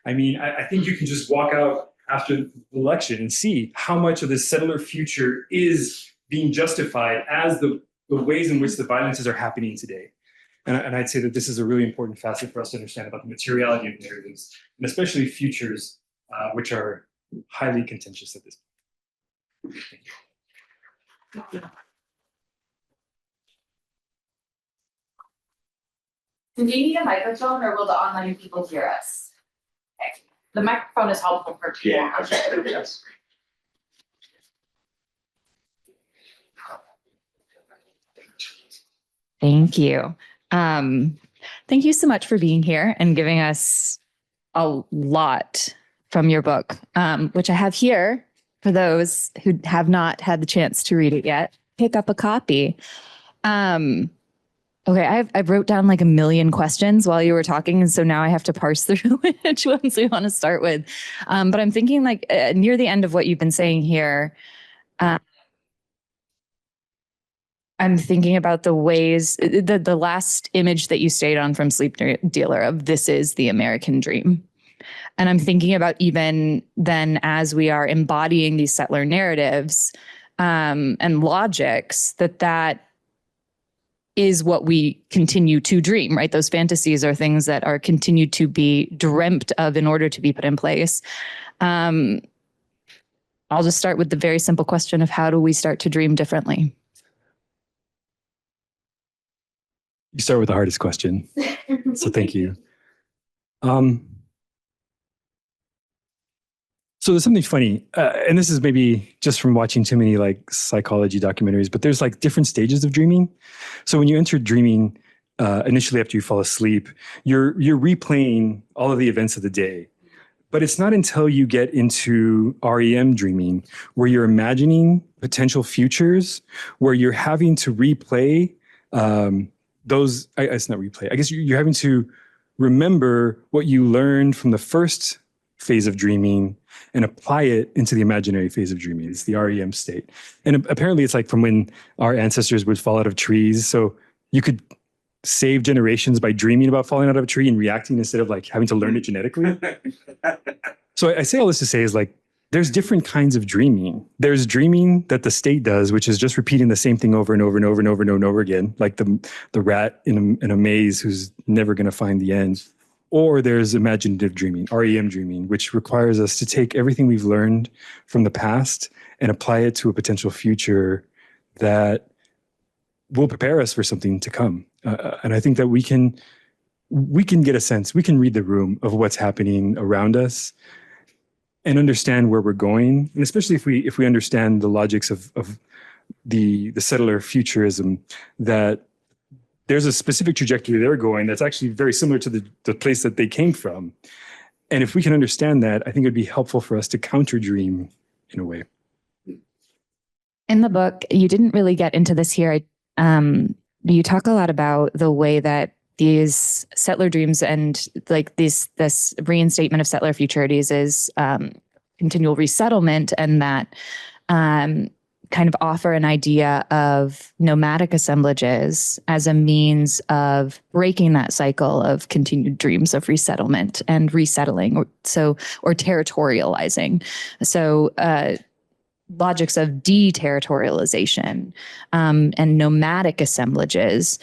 I mean, I think you can just walk out after the election and see how much of this settler future is being justified as the ways in which the violences are happening today. And I'd say that this is a really important facet for us to understand about the materiality of narratives, and especially futures, which are highly contentious at this point. Thank you. Do we need a microphone or will the online people hear us? Okay. The microphone is helpful for people. Yeah. Yes. Thank you. Thank you so much for being here and giving us a lot from your book, which I have here for those who have not had the chance to read it yet. Pick up a copy. Okay, I wrote down like a million questions while you were talking, and so now I have to parse through which ones we want to start with. But I'm thinking like near the end of what you've been saying here, I'm thinking about the ways, the last image that you stayed on from Sleep Dealer of this is the American dream. And I'm thinking about even then as we are embodying these settler narratives and logics, that is what we continue to dream, right? Those fantasies are things that are continued to be dreamt of in order to be put in place. I'll just start with the very simple question of how do we start to dream differently? You start with the hardest question. So thank you. So there's something funny, and this is maybe just from watching too many like psychology documentaries, but there's like different stages of dreaming. So when you enter dreaming, initially after you fall asleep, you're replaying all of the events of the day. But it's not until you get into REM dreaming where you're imagining potential futures, where you're having to replay those, it's not replay, I guess you're having to remember what you learned from the first phase of dreaming and apply it into the imaginary phase of dreaming. It's the REM state. And apparently it's like from when our ancestors would fall out of trees. So you could save generations by dreaming about falling out of a tree and reacting instead of like having to learn it genetically. So I say all this to say is like, there's different kinds of dreaming. There's dreaming that the state does, which is just repeating the same thing over and over and over and over and over and over again, like the rat in a maze who's never going to find the end. Or there's imaginative dreaming, REM dreaming, which requires us to take everything we've learned from the past and apply it to a potential future that will prepare us for something to come. And I think that we can get a sense, we can read the room of what's happening around us and understand where we're going. And especially if we understand the logics of the settler futurism, that there's a specific trajectory they're going that's actually very similar to the place that they came from. And if we can understand that, I think it would be helpful for us to counter dream in a way. In the book, you didn't really get into this here. You talk a lot about the way that these settler dreams and like this reinstatement of settler futurities is continual resettlement, and that kind of offer an idea of nomadic assemblages as a means of breaking that cycle of continued dreams of resettlement and resettling, or territorializing. So logics of deterritorialization and nomadic assemblages.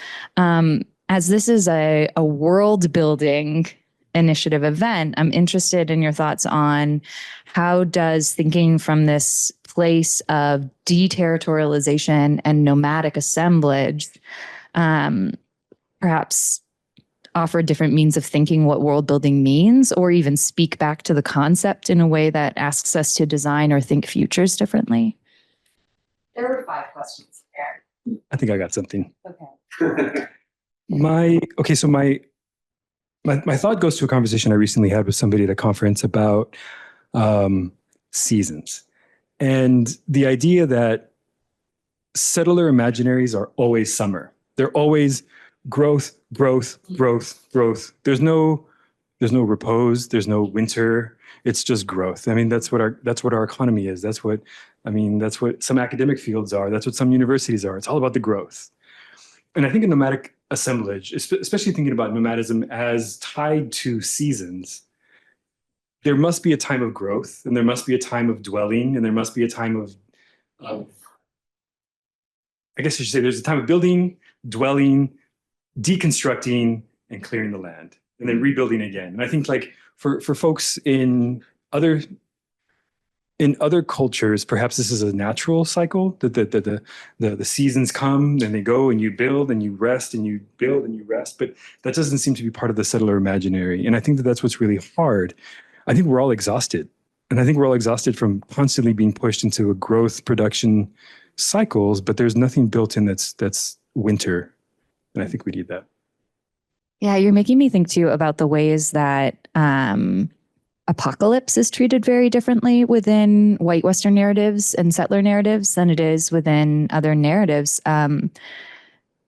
as this is a world building initiative event, I'm interested in your thoughts on how does thinking from this place of deterritorialization and nomadic assemblage perhaps offer different means of thinking what world building means, or even speak back to the concept in a way that asks us to design or think futures differently? There were 5 questions there. I think I got something. Okay. So my thought goes to a conversation I recently had with somebody at a conference about seasons, and the idea that settler imaginaries are always summer. They're always growth, growth, growth, growth. There's no repose. There's no winter. It's just growth. I mean, that's what our economy is. That's what some academic fields are. That's what some universities are. It's all about the growth. And I think a nomadic assemblage, especially thinking about nomadism as tied to seasons, there must be a time of growth, and there must be a time of dwelling, and there must be a time of I guess I should say there's a time of building, dwelling, deconstructing, and clearing the land, and then rebuilding again. And I think like for folks in other cultures, perhaps this is a natural cycle that the seasons come and they go, and you build and you rest and you build and you rest. But that doesn't seem to be part of the settler imaginary. And I think that that's what's really hard. I think we're all exhausted. And I think we're all exhausted from constantly being pushed into a growth production cycles, but there's nothing built in that's winter. And I think we need that. Yeah, you're making me think too about the ways that apocalypse is treated very differently within white Western narratives and settler narratives than it is within other narratives.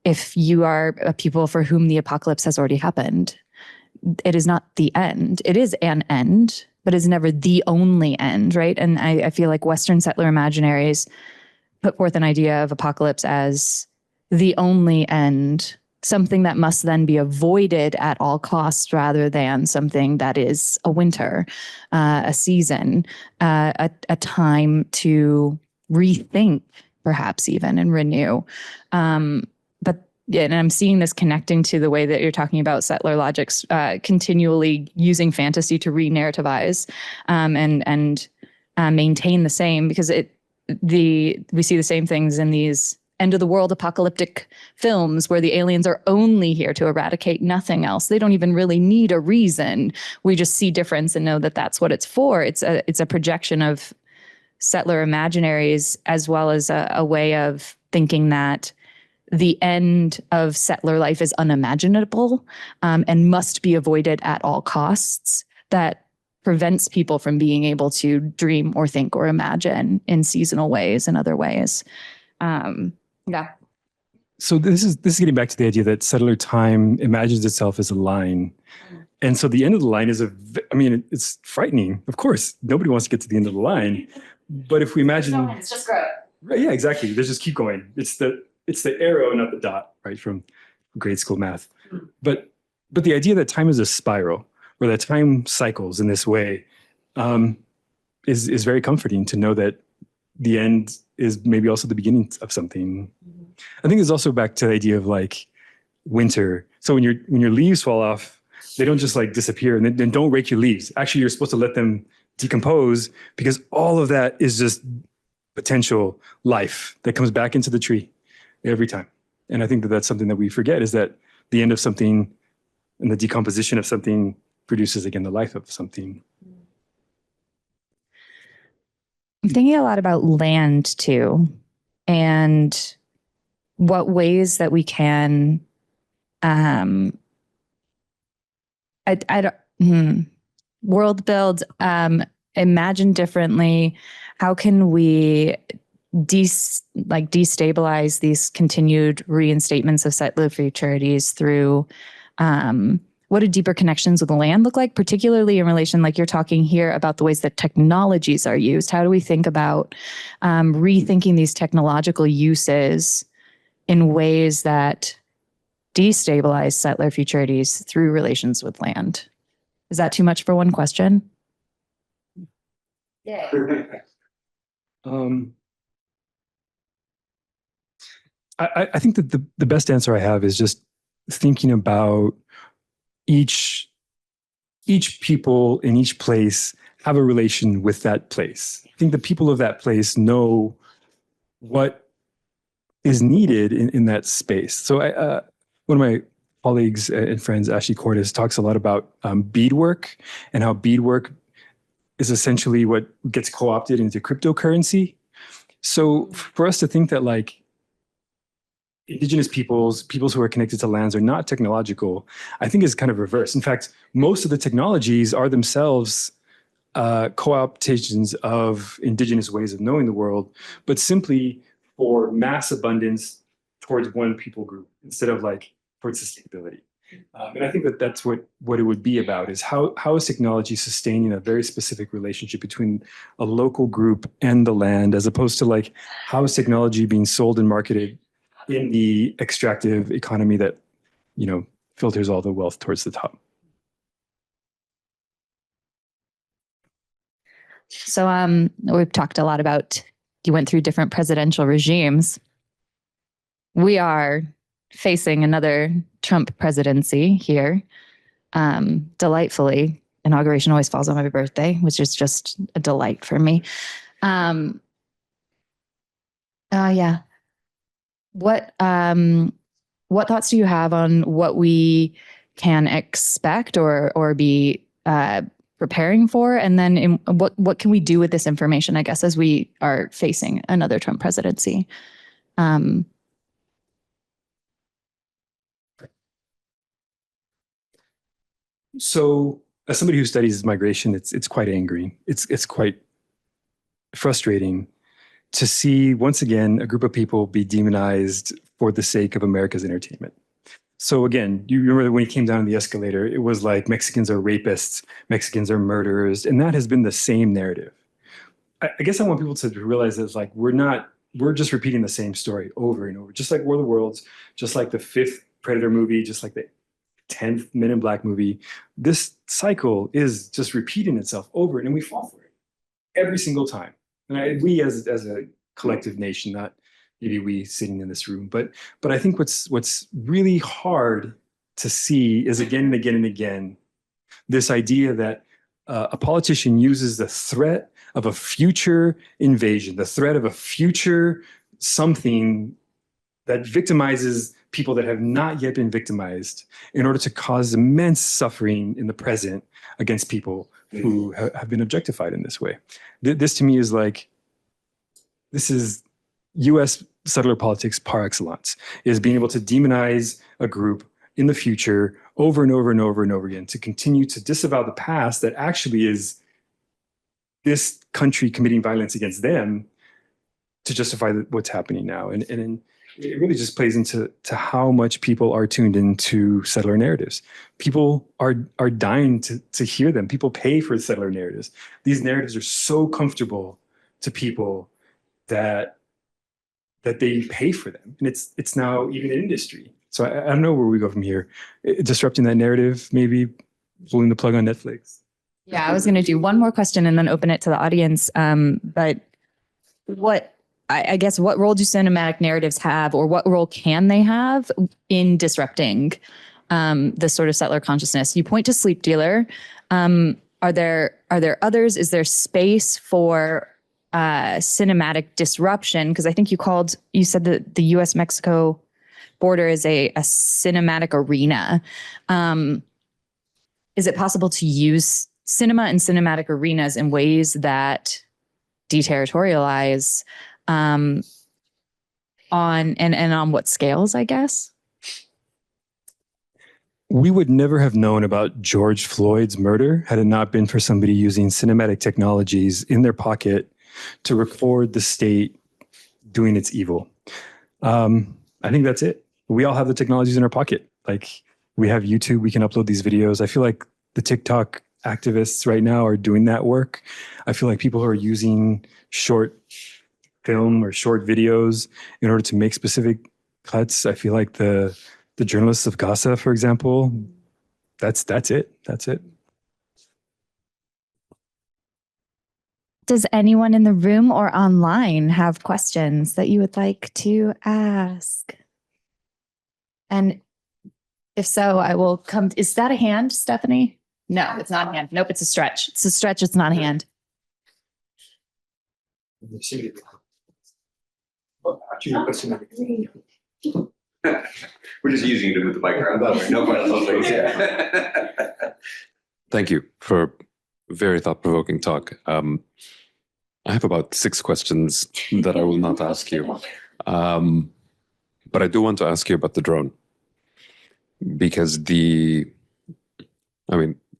If you are a people for whom the apocalypse has already happened, it is not the end. It is an end, but it's never the only end, right? And I feel like Western settler imaginaries put forth an idea of apocalypse as the only end, something that must then be avoided at all costs, rather than something that is a winter, a season, a time to rethink, perhaps even, and renew. And I'm seeing this connecting to the way that you're talking about settler logics, continually using fantasy to re-narrativize and maintain the same, because we see the same things in these end of the world apocalyptic films where the aliens are only here to eradicate, nothing else. They don't even really need a reason. We just see difference and know that that's what it's for. It's a projection of settler imaginaries, as well as a way of thinking that the end of settler life is unimaginable and must be avoided at all costs. That prevents people from being able to dream or think or imagine in seasonal ways and other ways. Yeah. So this is getting back to the idea that settler time imagines itself as a line. And so the end of the line is it's frightening. Of course, nobody wants to get to the end of the line. But if we imagine, No, it's just growth. right, yeah, exactly. There's just keep going. It's the arrow, not the dot, right, from grade school math. But the idea that time is a spiral, or that time cycles in this way, is very comforting to know that the end is maybe also the beginning of something. I think it's also back to the idea of like winter. So when your leaves fall off, they don't just like disappear, and then don't rake your leaves. Actually, you're supposed to let them decompose, because all of that is just potential life that comes back into the tree every time. And I think that that's something that we forget, is that the end of something and the decomposition of something produces again the life of something. I'm thinking a lot about land too, and what ways that we can, world build, imagine differently. How can we destabilize these continued reinstatements of settler futurities through what do deeper connections with the land look like, particularly in relation, like you're talking here about the ways that technologies are used? How do we think about rethinking these technological uses in ways that destabilize settler futurities through relations with land? Is that too much for one question? Yeah. I think that the best answer I have is just thinking about each people in each place have a relation with that place. I think the people of that place know what is needed in that space. So one of my colleagues and friends, Ashley Cordes, talks a lot about beadwork and how beadwork is essentially what gets co-opted into cryptocurrency. So for us to think that like indigenous peoples who are connected to lands are not technological, I think is kind of reverse. In fact, most of the technologies are themselves co-optations of indigenous ways of knowing the world, but simply for mass abundance towards one people group instead of like towards sustainability. And I think that that's what it would be about, is how is technology sustaining a very specific relationship between a local group and the land, as opposed to like how is technology being sold and marketed in the extractive economy that, you know, filters all the wealth towards the top. So we've talked a lot about, you went through different presidential regimes. We are facing another Trump presidency here. Delightfully, inauguration always falls on my birthday, which is just a delight for me. Yeah. What thoughts do you have on what we can expect or be preparing for, and then what can we do with this information, I guess, as we are facing another Trump presidency? So as somebody who studies migration, it's quite angry. It's quite frustrating to see once again a group of people be demonized for the sake of America's entertainment. So again, you remember when he came down the escalator, it was like Mexicans are rapists, Mexicans are murderers, and that has been the same narrative. I guess I want people to realize that it's like we're just repeating the same story over and over, just like War of the Worlds, just like the 5th Predator movie, just like the 10th Men in Black movie. This cycle is just repeating itself over, and we fall for it every single time. And we as a collective nation, not maybe we sitting in this room, but I think what's really hard to see is again and again and again this idea that a politician uses the threat of a future invasion, the threat of a future something that victimizes people that have not yet been victimized in order to cause immense suffering in the present against people who have been objectified in this way. This to me is like, this is US settler politics par excellence, is being able to demonize a group in the future over and over and over and over again, to continue to disavow the past that actually is this country committing violence against them to justify what's happening now. And it really just plays into how much people are tuned into settler narratives. People are dying to hear them. People pay for settler narratives. These narratives are so comfortable to people that they pay for them. And it's now even an industry. So I don't know where we go from here. Disrupting that narrative, maybe pulling the plug on Netflix. Yeah, I was going to do one more question and then open it to the audience. But I guess what role do cinematic narratives have, or what role can they have in disrupting this sort of settler consciousness? You point to Sleep Dealer. Are there others? Is there space for cinematic disruption? Because I think you said that the US-Mexico border is a cinematic arena. Is it possible to use cinema and cinematic arenas in ways that deterritorialize on what scales, I guess? We would never have known about George Floyd's murder had it not been for somebody using cinematic technologies in their pocket to record the state doing its evil. I think that's it. We all have the technologies in our pocket. Like, we have YouTube, we can upload these videos. I feel like the TikTok activists right now are doing that work. I feel like people who are using short film or short videos in order to make specific cuts. I feel like the journalists of Gaza, for example, that's it. That's it. Does anyone in the room or online have questions that you would like to ask? And If so, I will come. Is that a hand, Stephanie? No, it's not a hand. Nope, it's a stretch. It's a stretch. It's not a hand. Actually, your question. We're just using it to move the mic around. No questions. Yeah. Thank you for a very thought-provoking talk. I have about 6 questions that I will not ask you. But I do want to ask you about the drone. Because this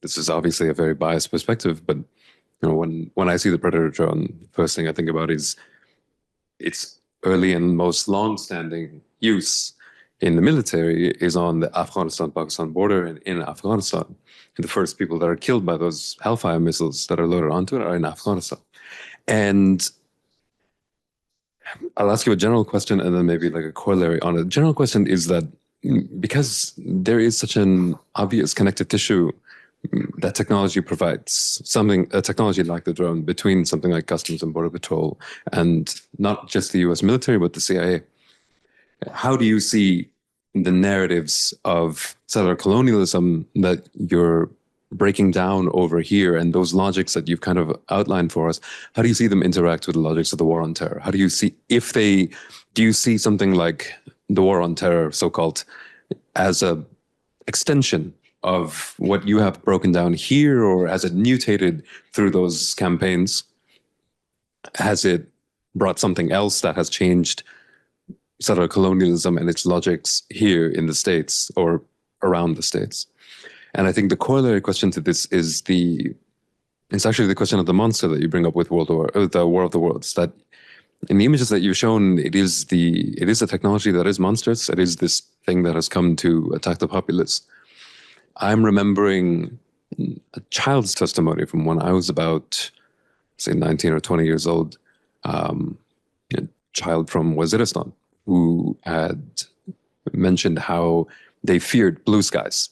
is obviously a very biased perspective, but when I see the Predator drone, first thing I think about is its early and most long-standing use in the military is on the Afghanistan-Pakistan border and in Afghanistan. And the first people that are killed by those Hellfire missiles that are loaded onto it are in Afghanistan. And I'll ask you a general question and then maybe like a corollary on it. The general question is that because there is such an obvious connective tissue that technology provides, a technology like the drone between something like Customs and Border Patrol and not just the US military, but the CIA. How do you see the narratives of settler colonialism that you're breaking down over here and those logics that you've kind of outlined for us? How do you see them interact with the logics of the war on terror? How do you see, do you see something like the war on terror, so-called, as a extension of what you have broken down here, or has it mutated through those campaigns? Has it brought something else that has changed settler colonialism and its logics here in the States or around the States? And I think the corollary question to this is it's actually the question of the monster that you bring up with the War of the Worlds, that in the images that you've shown, it is a technology that is monstrous. It is this thing that has come to attack the populace. I'm remembering a child's testimony from when I was about, say, 19 or 20 years old, a child from Waziristan who had mentioned how they feared blue skies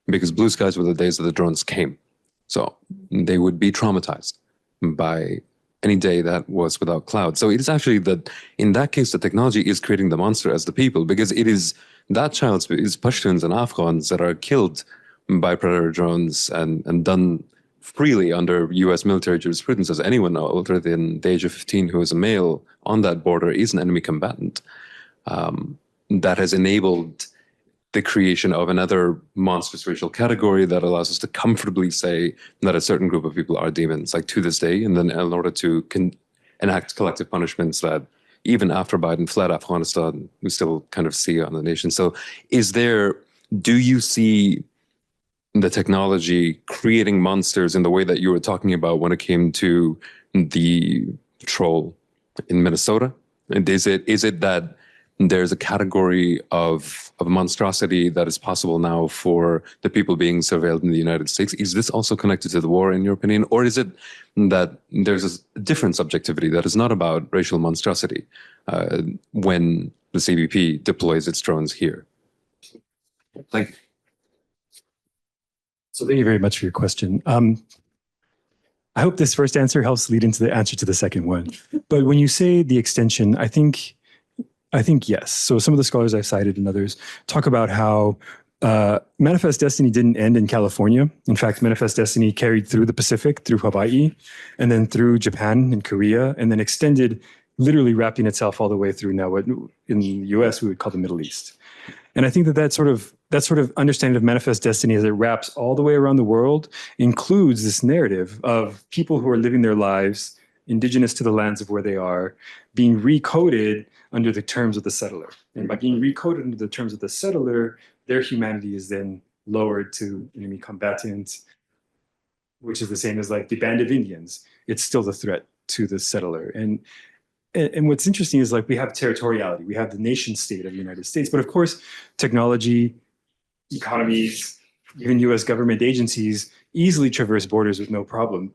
because blue skies were the days that the drones came. So they would be traumatized by any day that was without clouds. So it is actually that in that case, the technology is creating the monster as the people, because it is that child's is Pashtuns and Afghans that are killed by Predator drones and done freely under US military jurisprudence, as anyone older than the age of 15 who is a male on that border is an enemy combatant. That has enabled the creation of another monstrous racial category that allows us to comfortably say that a certain group of people are demons, like to this day, and then in order to enact collective punishments that even after Biden fled Afghanistan, we still kind of see on the nation. So do you see the technology creating monsters in the way that you were talking about when it came to the patrol in Minnesota? And is it that there's a category of monstrosity that is possible now for the people being surveilled in the United States? Is this also connected to the war, in your opinion? Or is it that there's a different subjectivity that is not about racial monstrosity when the CBP deploys its drones here? Thank you. So thank you very much for your question. I hope this first answer helps lead into the answer to the second one. But when you say the extension, I think yes. So some of the scholars I've cited and others talk about how Manifest Destiny didn't end in California. In fact, Manifest Destiny carried through the Pacific, through Hawaii, and then through Japan and Korea, and then extended, literally wrapping itself all the way through now what in the US we would call the Middle East. And I think that sort of understanding of Manifest Destiny as it wraps all the way around the world includes this narrative of people who are living their lives indigenous to the lands of where they are, being recoded under the terms of the settler. And by being recoded under the terms of the settler, their humanity is then lowered to enemy combatants, which is the same as like the band of Indians. It's still the threat to the settler. And what's interesting is like we have territoriality, we have the nation state of the United States, but of course, technology, economies, even US government agencies easily traverse borders with no problem.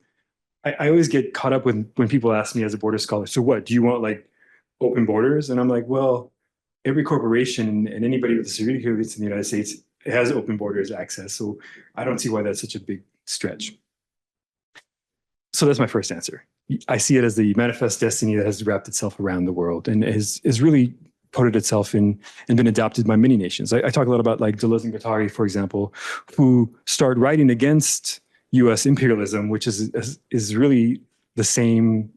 I always get caught up when people ask me as a border scholar, so what, do you want like open borders? And I'm like, well, every corporation and anybody with a security clearance in the United States has open borders access. So I don't see why that's such a big stretch. So that's my first answer. I see it as the manifest destiny that has wrapped itself around the world and is really put itself in and been adopted by many nations. I talk a lot about like Deleuze and Guattari, for example, who started writing against U.S. imperialism, which is really the same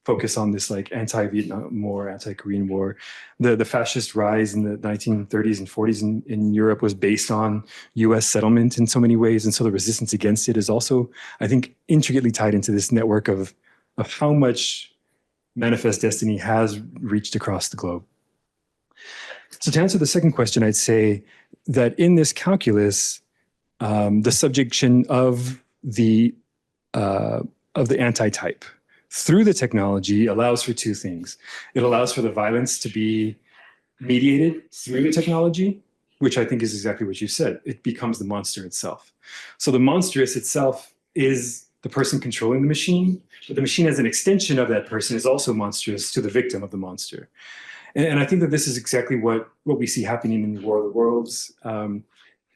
focus on this like anti-Vietnam War, anti-Korean War. The fascist rise in the 1930s and 40s in Europe was based on U.S. settlement in so many ways, and so the resistance against it is also, I think, intricately tied into this network of how much Manifest Destiny has reached across the globe. So to answer the second question, I'd say that in this calculus, the subjection of the anti-type through the technology allows for two things. It allows for the violence to be mediated through the technology, which I think is exactly what you said. It becomes the monster itself. So the monstrous itself is the person controlling the machine, but the machine as an extension of that person is also monstrous to the victim of the monster. And I think that this is exactly what we see happening in the War of the Worlds.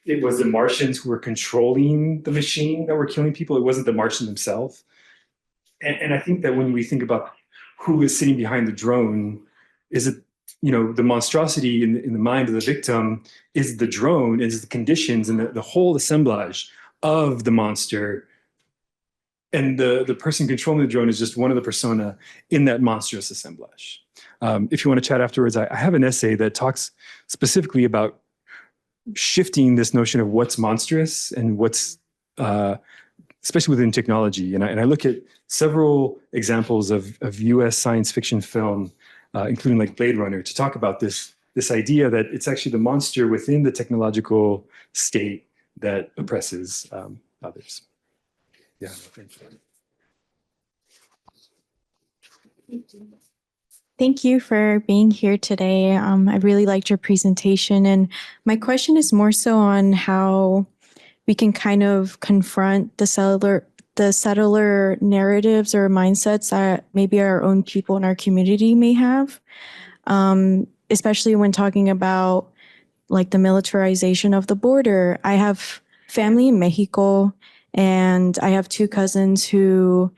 It was the Martians who were controlling the machine that were killing people. It wasn't the Martians themselves. And I think that when we think about who is sitting behind the drone, is it, the monstrosity in the mind of the victim is the drone, is the conditions and the whole assemblage of the monster. And the person controlling the drone is just one of the persona in that monstrous assemblage. If you want to chat afterwards, I have an essay that talks specifically about shifting this notion of what's monstrous and what's, especially within technology. And I look at several examples of US science fiction film, including like Blade Runner, to talk about this idea that it's actually the monster within the technological state that oppresses others. Yeah, thank you. Thank you for being here today. I really liked your presentation, and my question is more so on how we can kind of confront the settler narratives or mindsets that maybe our own people in our community may have, especially when talking about like the militarization of the border. I have family in Mexico, and I have two cousins who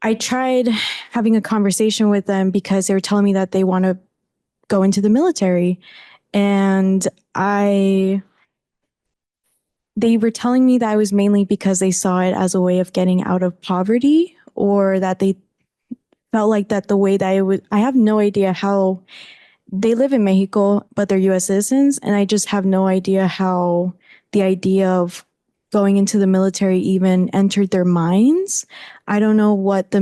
I tried having a conversation with them because they were telling me that they want to go into the military. And they were telling me that it was mainly because they saw it as a way of getting out of poverty, or that they felt like that the way that it would, I have no idea how they live in Mexico, but they're US citizens. And I just have no idea how the idea of going into the military even entered their minds. I don't know what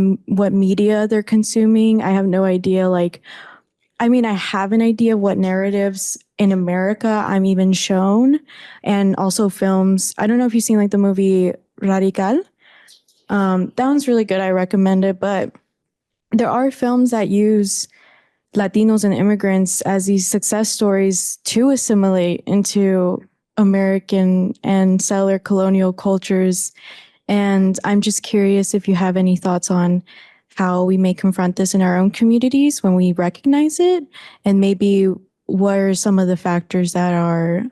media they're consuming. I have no idea. I have an idea of what narratives in America I'm even shown, and also films. I don't know if you've seen like the movie Radical. That one's really good. I recommend it. But there are films that use Latinos and immigrants as these success stories to assimilate into American and settler colonial cultures. And I'm just curious if you have any thoughts on how we may confront this in our own communities when we recognize it, and maybe what are some of the factors that are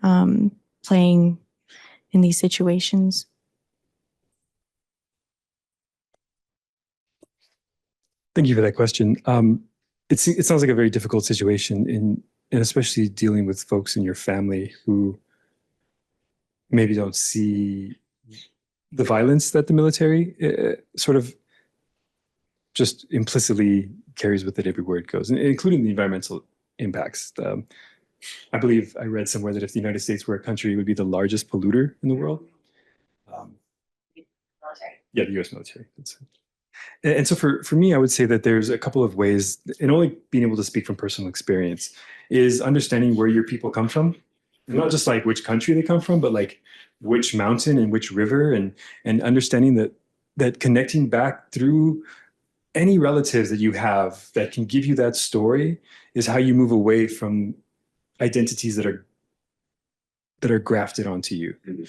playing in these situations. Thank you for that question. It sounds like a very difficult situation, and especially dealing with folks in your family who maybe don't see the violence that the military sort of just implicitly carries with it everywhere it goes, including the environmental impacts. I believe I read somewhere that if the United States were a country, it would be the largest polluter in the world. Yeah, the US military. And so for me, I would say that there's a couple of ways, and only being able to speak from personal experience, is understanding where your people come from. Not just like which country they come from, but like which mountain and which river, and understanding that connecting back through any relatives that you have that can give you that story is how you move away from identities that are grafted onto you. Mm-hmm.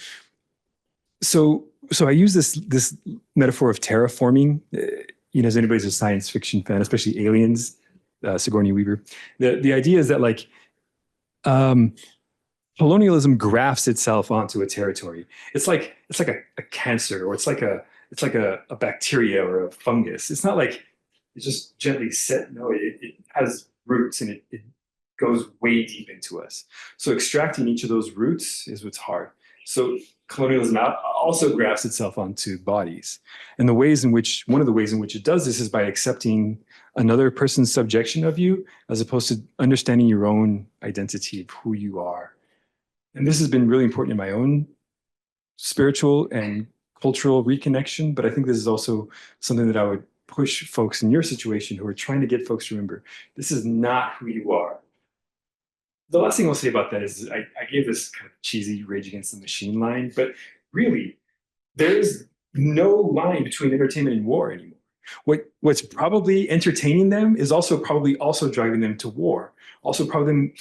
So I use this metaphor of terraforming. As anybody's a science fiction fan, especially Aliens, Sigourney Weaver. The idea is that like colonialism grafts itself onto a territory. It's like a cancer, or it's like a bacteria or a fungus. It's not like it's just gently set. No, it has roots, and it goes way deep into us. So extracting each of those roots is what's hard. So colonialism also grafts itself onto bodies. And one of the ways in which it does this is by accepting another person's subjection of you, as opposed to understanding your own identity of who you are. And this has been really important in my own spiritual and cultural reconnection, but I think this is also something that I would push folks in your situation who are trying to get folks to remember, this is not who you are. The last thing I'll say about that is I gave this kind of cheesy Rage Against the Machine line, but really, there's no line between entertainment and war anymore. What's probably entertaining them is probably also driving them to war, also probably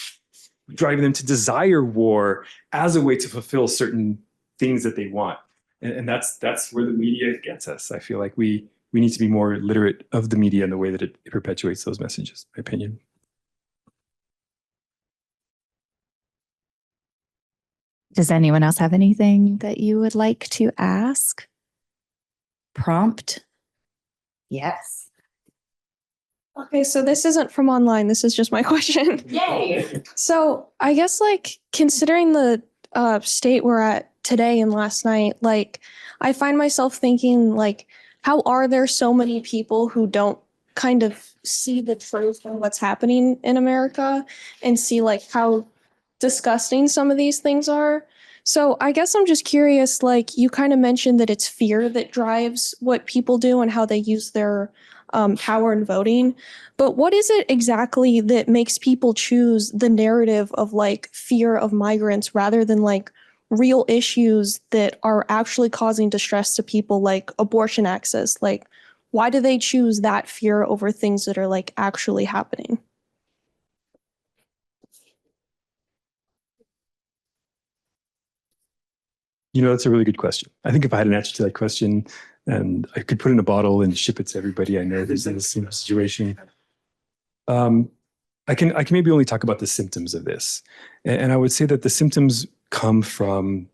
driving them to desire war as a way to fulfill certain things that they want. And that's where the media gets us. I feel like we need to be more literate of the media and the way that it perpetuates those messages, in my opinion. Does anyone else have anything that you would like to ask? Prompt? Yes. Okay, so this isn't from online. This is just my question. Yay. So I guess like considering the state we're at today and last night, like I find myself thinking like, how are there so many people who don't kind of see the truth of what's happening in America and see like how disgusting some of these things are? So I guess I'm just curious, like you kind of mentioned that it's fear that drives what people do and how they use their power in voting. But what is it exactly that makes people choose the narrative of like fear of migrants rather than like real issues that are actually causing distress to people, like abortion access? Like, why do they choose that fear over things that are like actually happening? That's a really good question. I think if I had an answer to that question and I could put it in a bottle and ship it to everybody I know there's in this situation, I can maybe only talk about the symptoms of this. And I would say that the symptoms come from,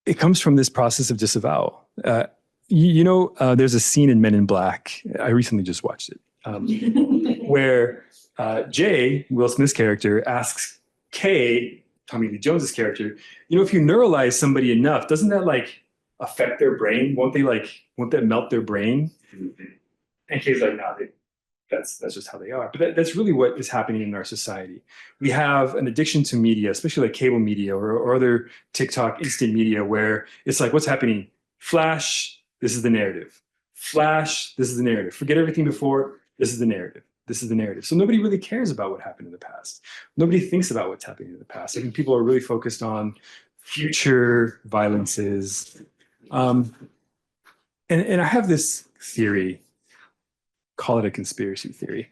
it comes from this process of disavowal. There's a scene in Men in Black, I recently just watched it, where Jay, Will Smith's character, asks Kay, Tommy Lee Jones's character, if you neuralize somebody enough, doesn't that like affect their brain? Won't that melt their brain? And Kay's like, no, that's just how they are. But that's really what is happening in our society. We have an addiction to media, especially like cable media or other TikTok instant media, where it's like, what's happening? Flash, this is the narrative. Flash, this is the narrative. Forget everything before, this is the narrative. This is the narrative. So nobody really cares about what happened in the past. Nobody thinks about what's happening in the past. I think people are really focused on future violences. And I have this theory, call it a conspiracy theory,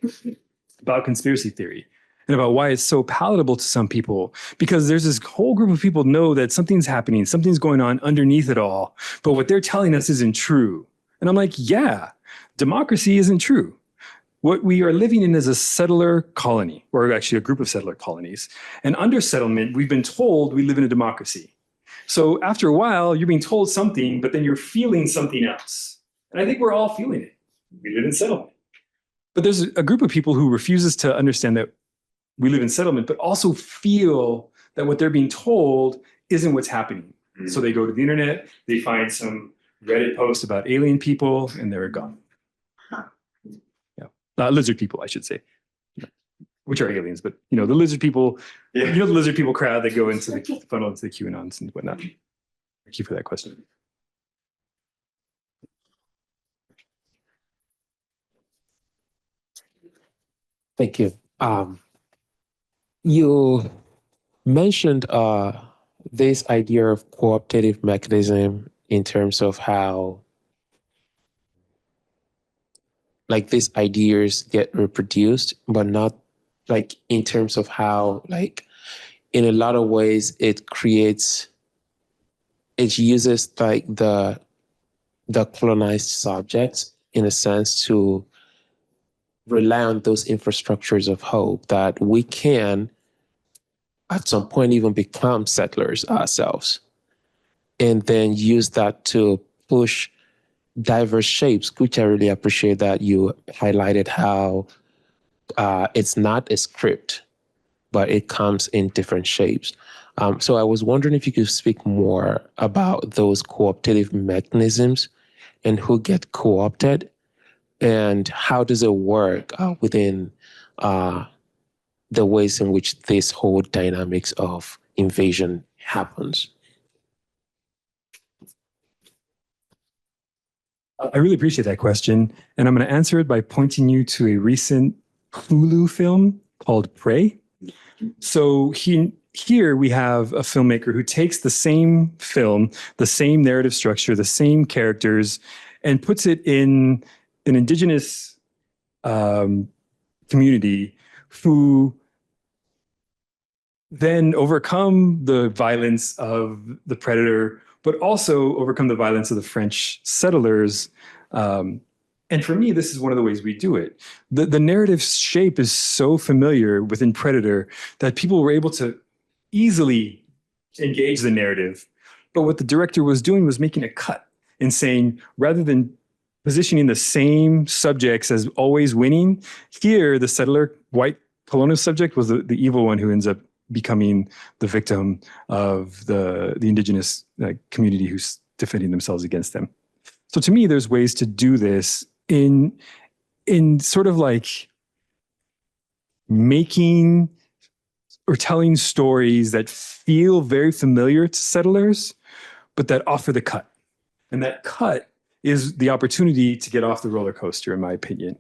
about conspiracy theory and about why it's so palatable to some people, because there's this whole group of people know that something's happening, something's going on underneath it all, but what they're telling us isn't true. And I'm like, yeah, democracy isn't true. What we are living in is a settler colony, or actually a group of settler colonies. And under settlement, we've been told we live in a democracy. So after a while, you're being told something, but then you're feeling something else. And I think we're all feeling it. We live in settlement. But there's a group of people who refuses to understand that we live in settlement, but also feel that what they're being told isn't what's happening. Mm-hmm. So they go to the internet, they find some Reddit post about alien people, and they're gone. Lizard people, I should say, which are aliens, but the lizard people, the lizard people crowd that go into the funnel into the QAnons and whatnot. Thank you for that question. Thank you. You mentioned this idea of cooptative mechanism in terms of how like these ideas get reproduced, but not like in terms of how like in a lot of ways it uses like the colonized subjects in a sense to rely on those infrastructures of hope that we can at some point even become settlers ourselves, and then use that to push diverse shapes, which I really appreciate that you highlighted how it's not a script, but it comes in different shapes. So I was wondering if you could speak more about those cooptative mechanisms and who get co-opted and how does it work within the ways in which this whole dynamics of invasion happens. I really appreciate that question. And I'm going to answer it by pointing you to a recent Hulu film called Prey. So here we have a filmmaker who takes the same film, the same narrative structure, the same characters, and puts it in an indigenous community who then overcome the violence of the predator, but also overcome the violence of the French settlers. And for me, this is one of the ways we do it. The narrative shape is so familiar within Predator that people were able to easily engage the narrative. But what the director was doing was making a cut and saying, rather than positioning the same subjects as always winning, here the settler, white colonial subject was the evil one who ends up becoming the victim of the indigenous community who's defending themselves against them. So to me, there's ways to do this in sort of like making or telling stories that feel very familiar to settlers, but that offer the cut. And that cut is the opportunity to get off the roller coaster, in my opinion.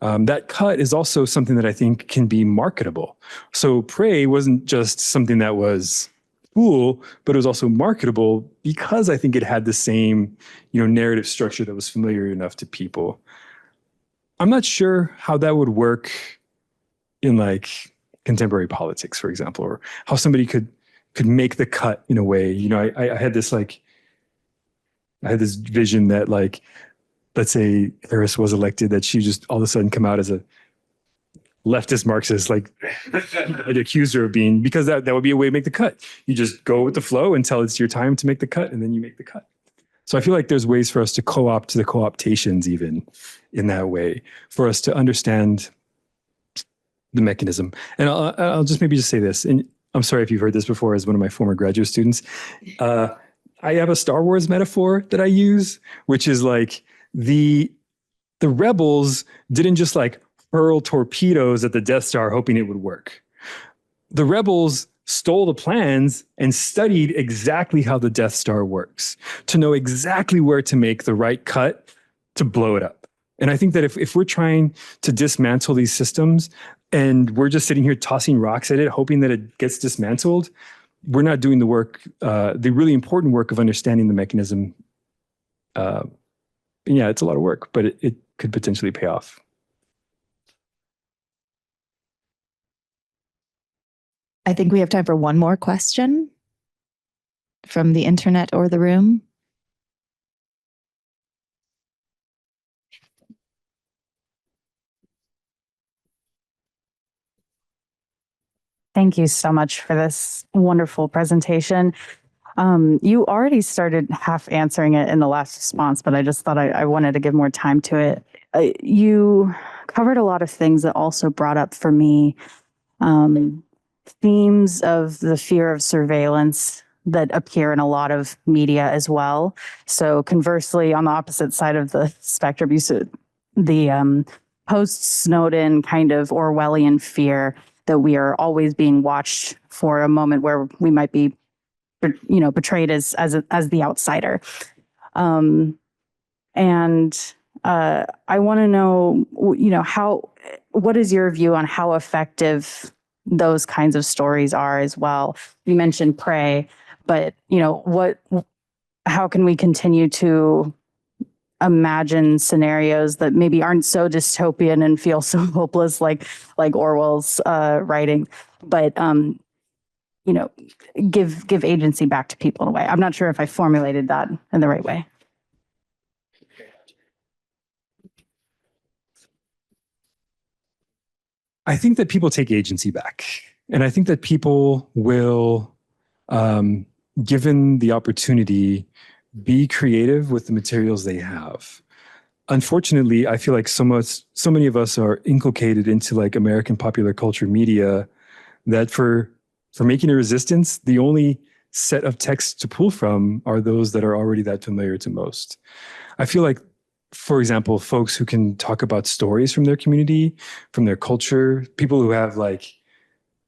That cut is also something that I think can be marketable. So Prey wasn't just something that was cool, but it was also marketable because I think it had the same, narrative structure that was familiar enough to people. I'm not sure how that would work in like contemporary politics, for example, or how somebody could make the cut in a way. I had this vision that let's say Harris was elected, that she just all of a sudden come out as a leftist Marxist, I'd accuse her of being, because that would be a way to make the cut. You just go with the flow until it's your time to make the cut, and then you make the cut. So I feel like there's ways for us to co-opt the co-optations even in that way, for us to understand the mechanism. And I'll just say this, and I'm sorry if you've heard this before as one of my former graduate students. I have a Star Wars metaphor that I use, which is like the rebels didn't just hurl torpedoes at the Death Star hoping it would work. The rebels stole the plans and studied exactly how the Death Star works to know exactly where to make the right cut to blow it up. And I think that if we're trying to dismantle these systems and we're just sitting here tossing rocks at it, hoping that it gets dismantled, we're not doing the work, the really important work of understanding the mechanism. Yeah, it's a lot of work, but it could potentially pay off. I think we have time for one more question from the internet or the room. Thank you so much for this wonderful presentation. You already started half answering it in the last response, but I just thought I wanted to give more time to it. You covered a lot of things that also brought up for me themes of the fear of surveillance that appear in a lot of media as well. So conversely, on the opposite side of the spectrum, you said the post-Snowden kind of Orwellian fear that we are always being watched for a moment where we might be, portrayed as the outsider. And I want to know, what is your view on how effective those kinds of stories are as well? You mentioned Prey, but how can we continue to imagine scenarios that maybe aren't so dystopian and feel so hopeless like Orwell's writing, but give agency back to people in a way? I'm not sure if I formulated that in the right way. I think that people take agency back. And I think that people will, given the opportunity, be creative with the materials they have. Unfortunately, I feel like so many of us are inculcated into like American popular culture media that for making a resistance, the only set of texts to pull from are those that are already that familiar to most. I feel like, for example, folks who can talk about stories from their community, from their culture, people who have like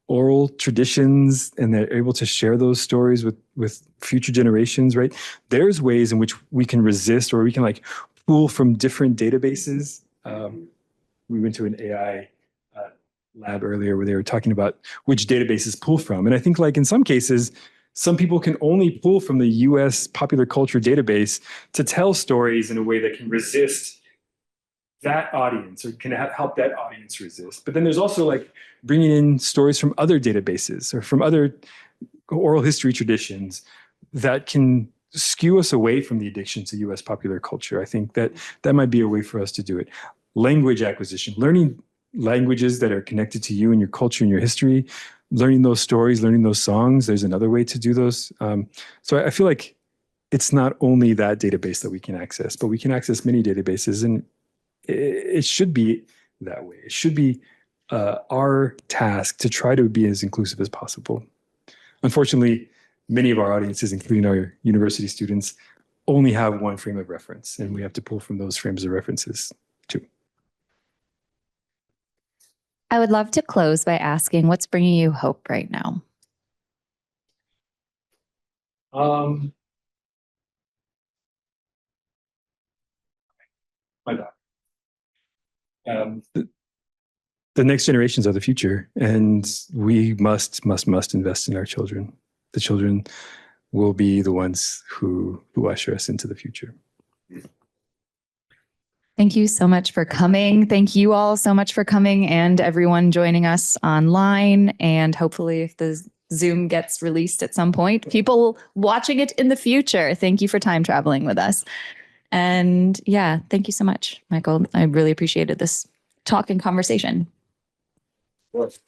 oral traditions and they're able to share those stories with future generations, right? There's ways in which we can resist, or we can like pull from different databases. We went to an AI lab earlier where they were talking about which databases pull from. And I think like in some cases, some people can only pull from the US popular culture database to tell stories in a way that can resist that audience, or can help that audience resist. But then there's also like bringing in stories from other databases or from other oral history traditions that can skew us away from the addiction to US popular culture. I think that might be a way for us to do it. Language acquisition, learning languages that are connected to you and your culture and your history, learning those stories, learning those songs. There's another way to do those. So I feel like it's not only that database that we can access, but we can access many databases, and it should be that way. It should be our task to try to be as inclusive as possible. Unfortunately, many of our audiences, including our university students, only have one frame of reference, and we have to pull from those frames of references too. I would love to close by asking, what's bringing you hope right now? My bad. The next generations are the future, and we must invest in our children. The children will be the ones who usher us into the future. Thank you so much for coming. Thank you all so much for coming, and everyone joining us online. And hopefully if the Zoom gets released at some point, people watching it in the future, thank you for time traveling with us. And yeah, thank you so much, Michael. I really appreciated this talk and conversation. Of course.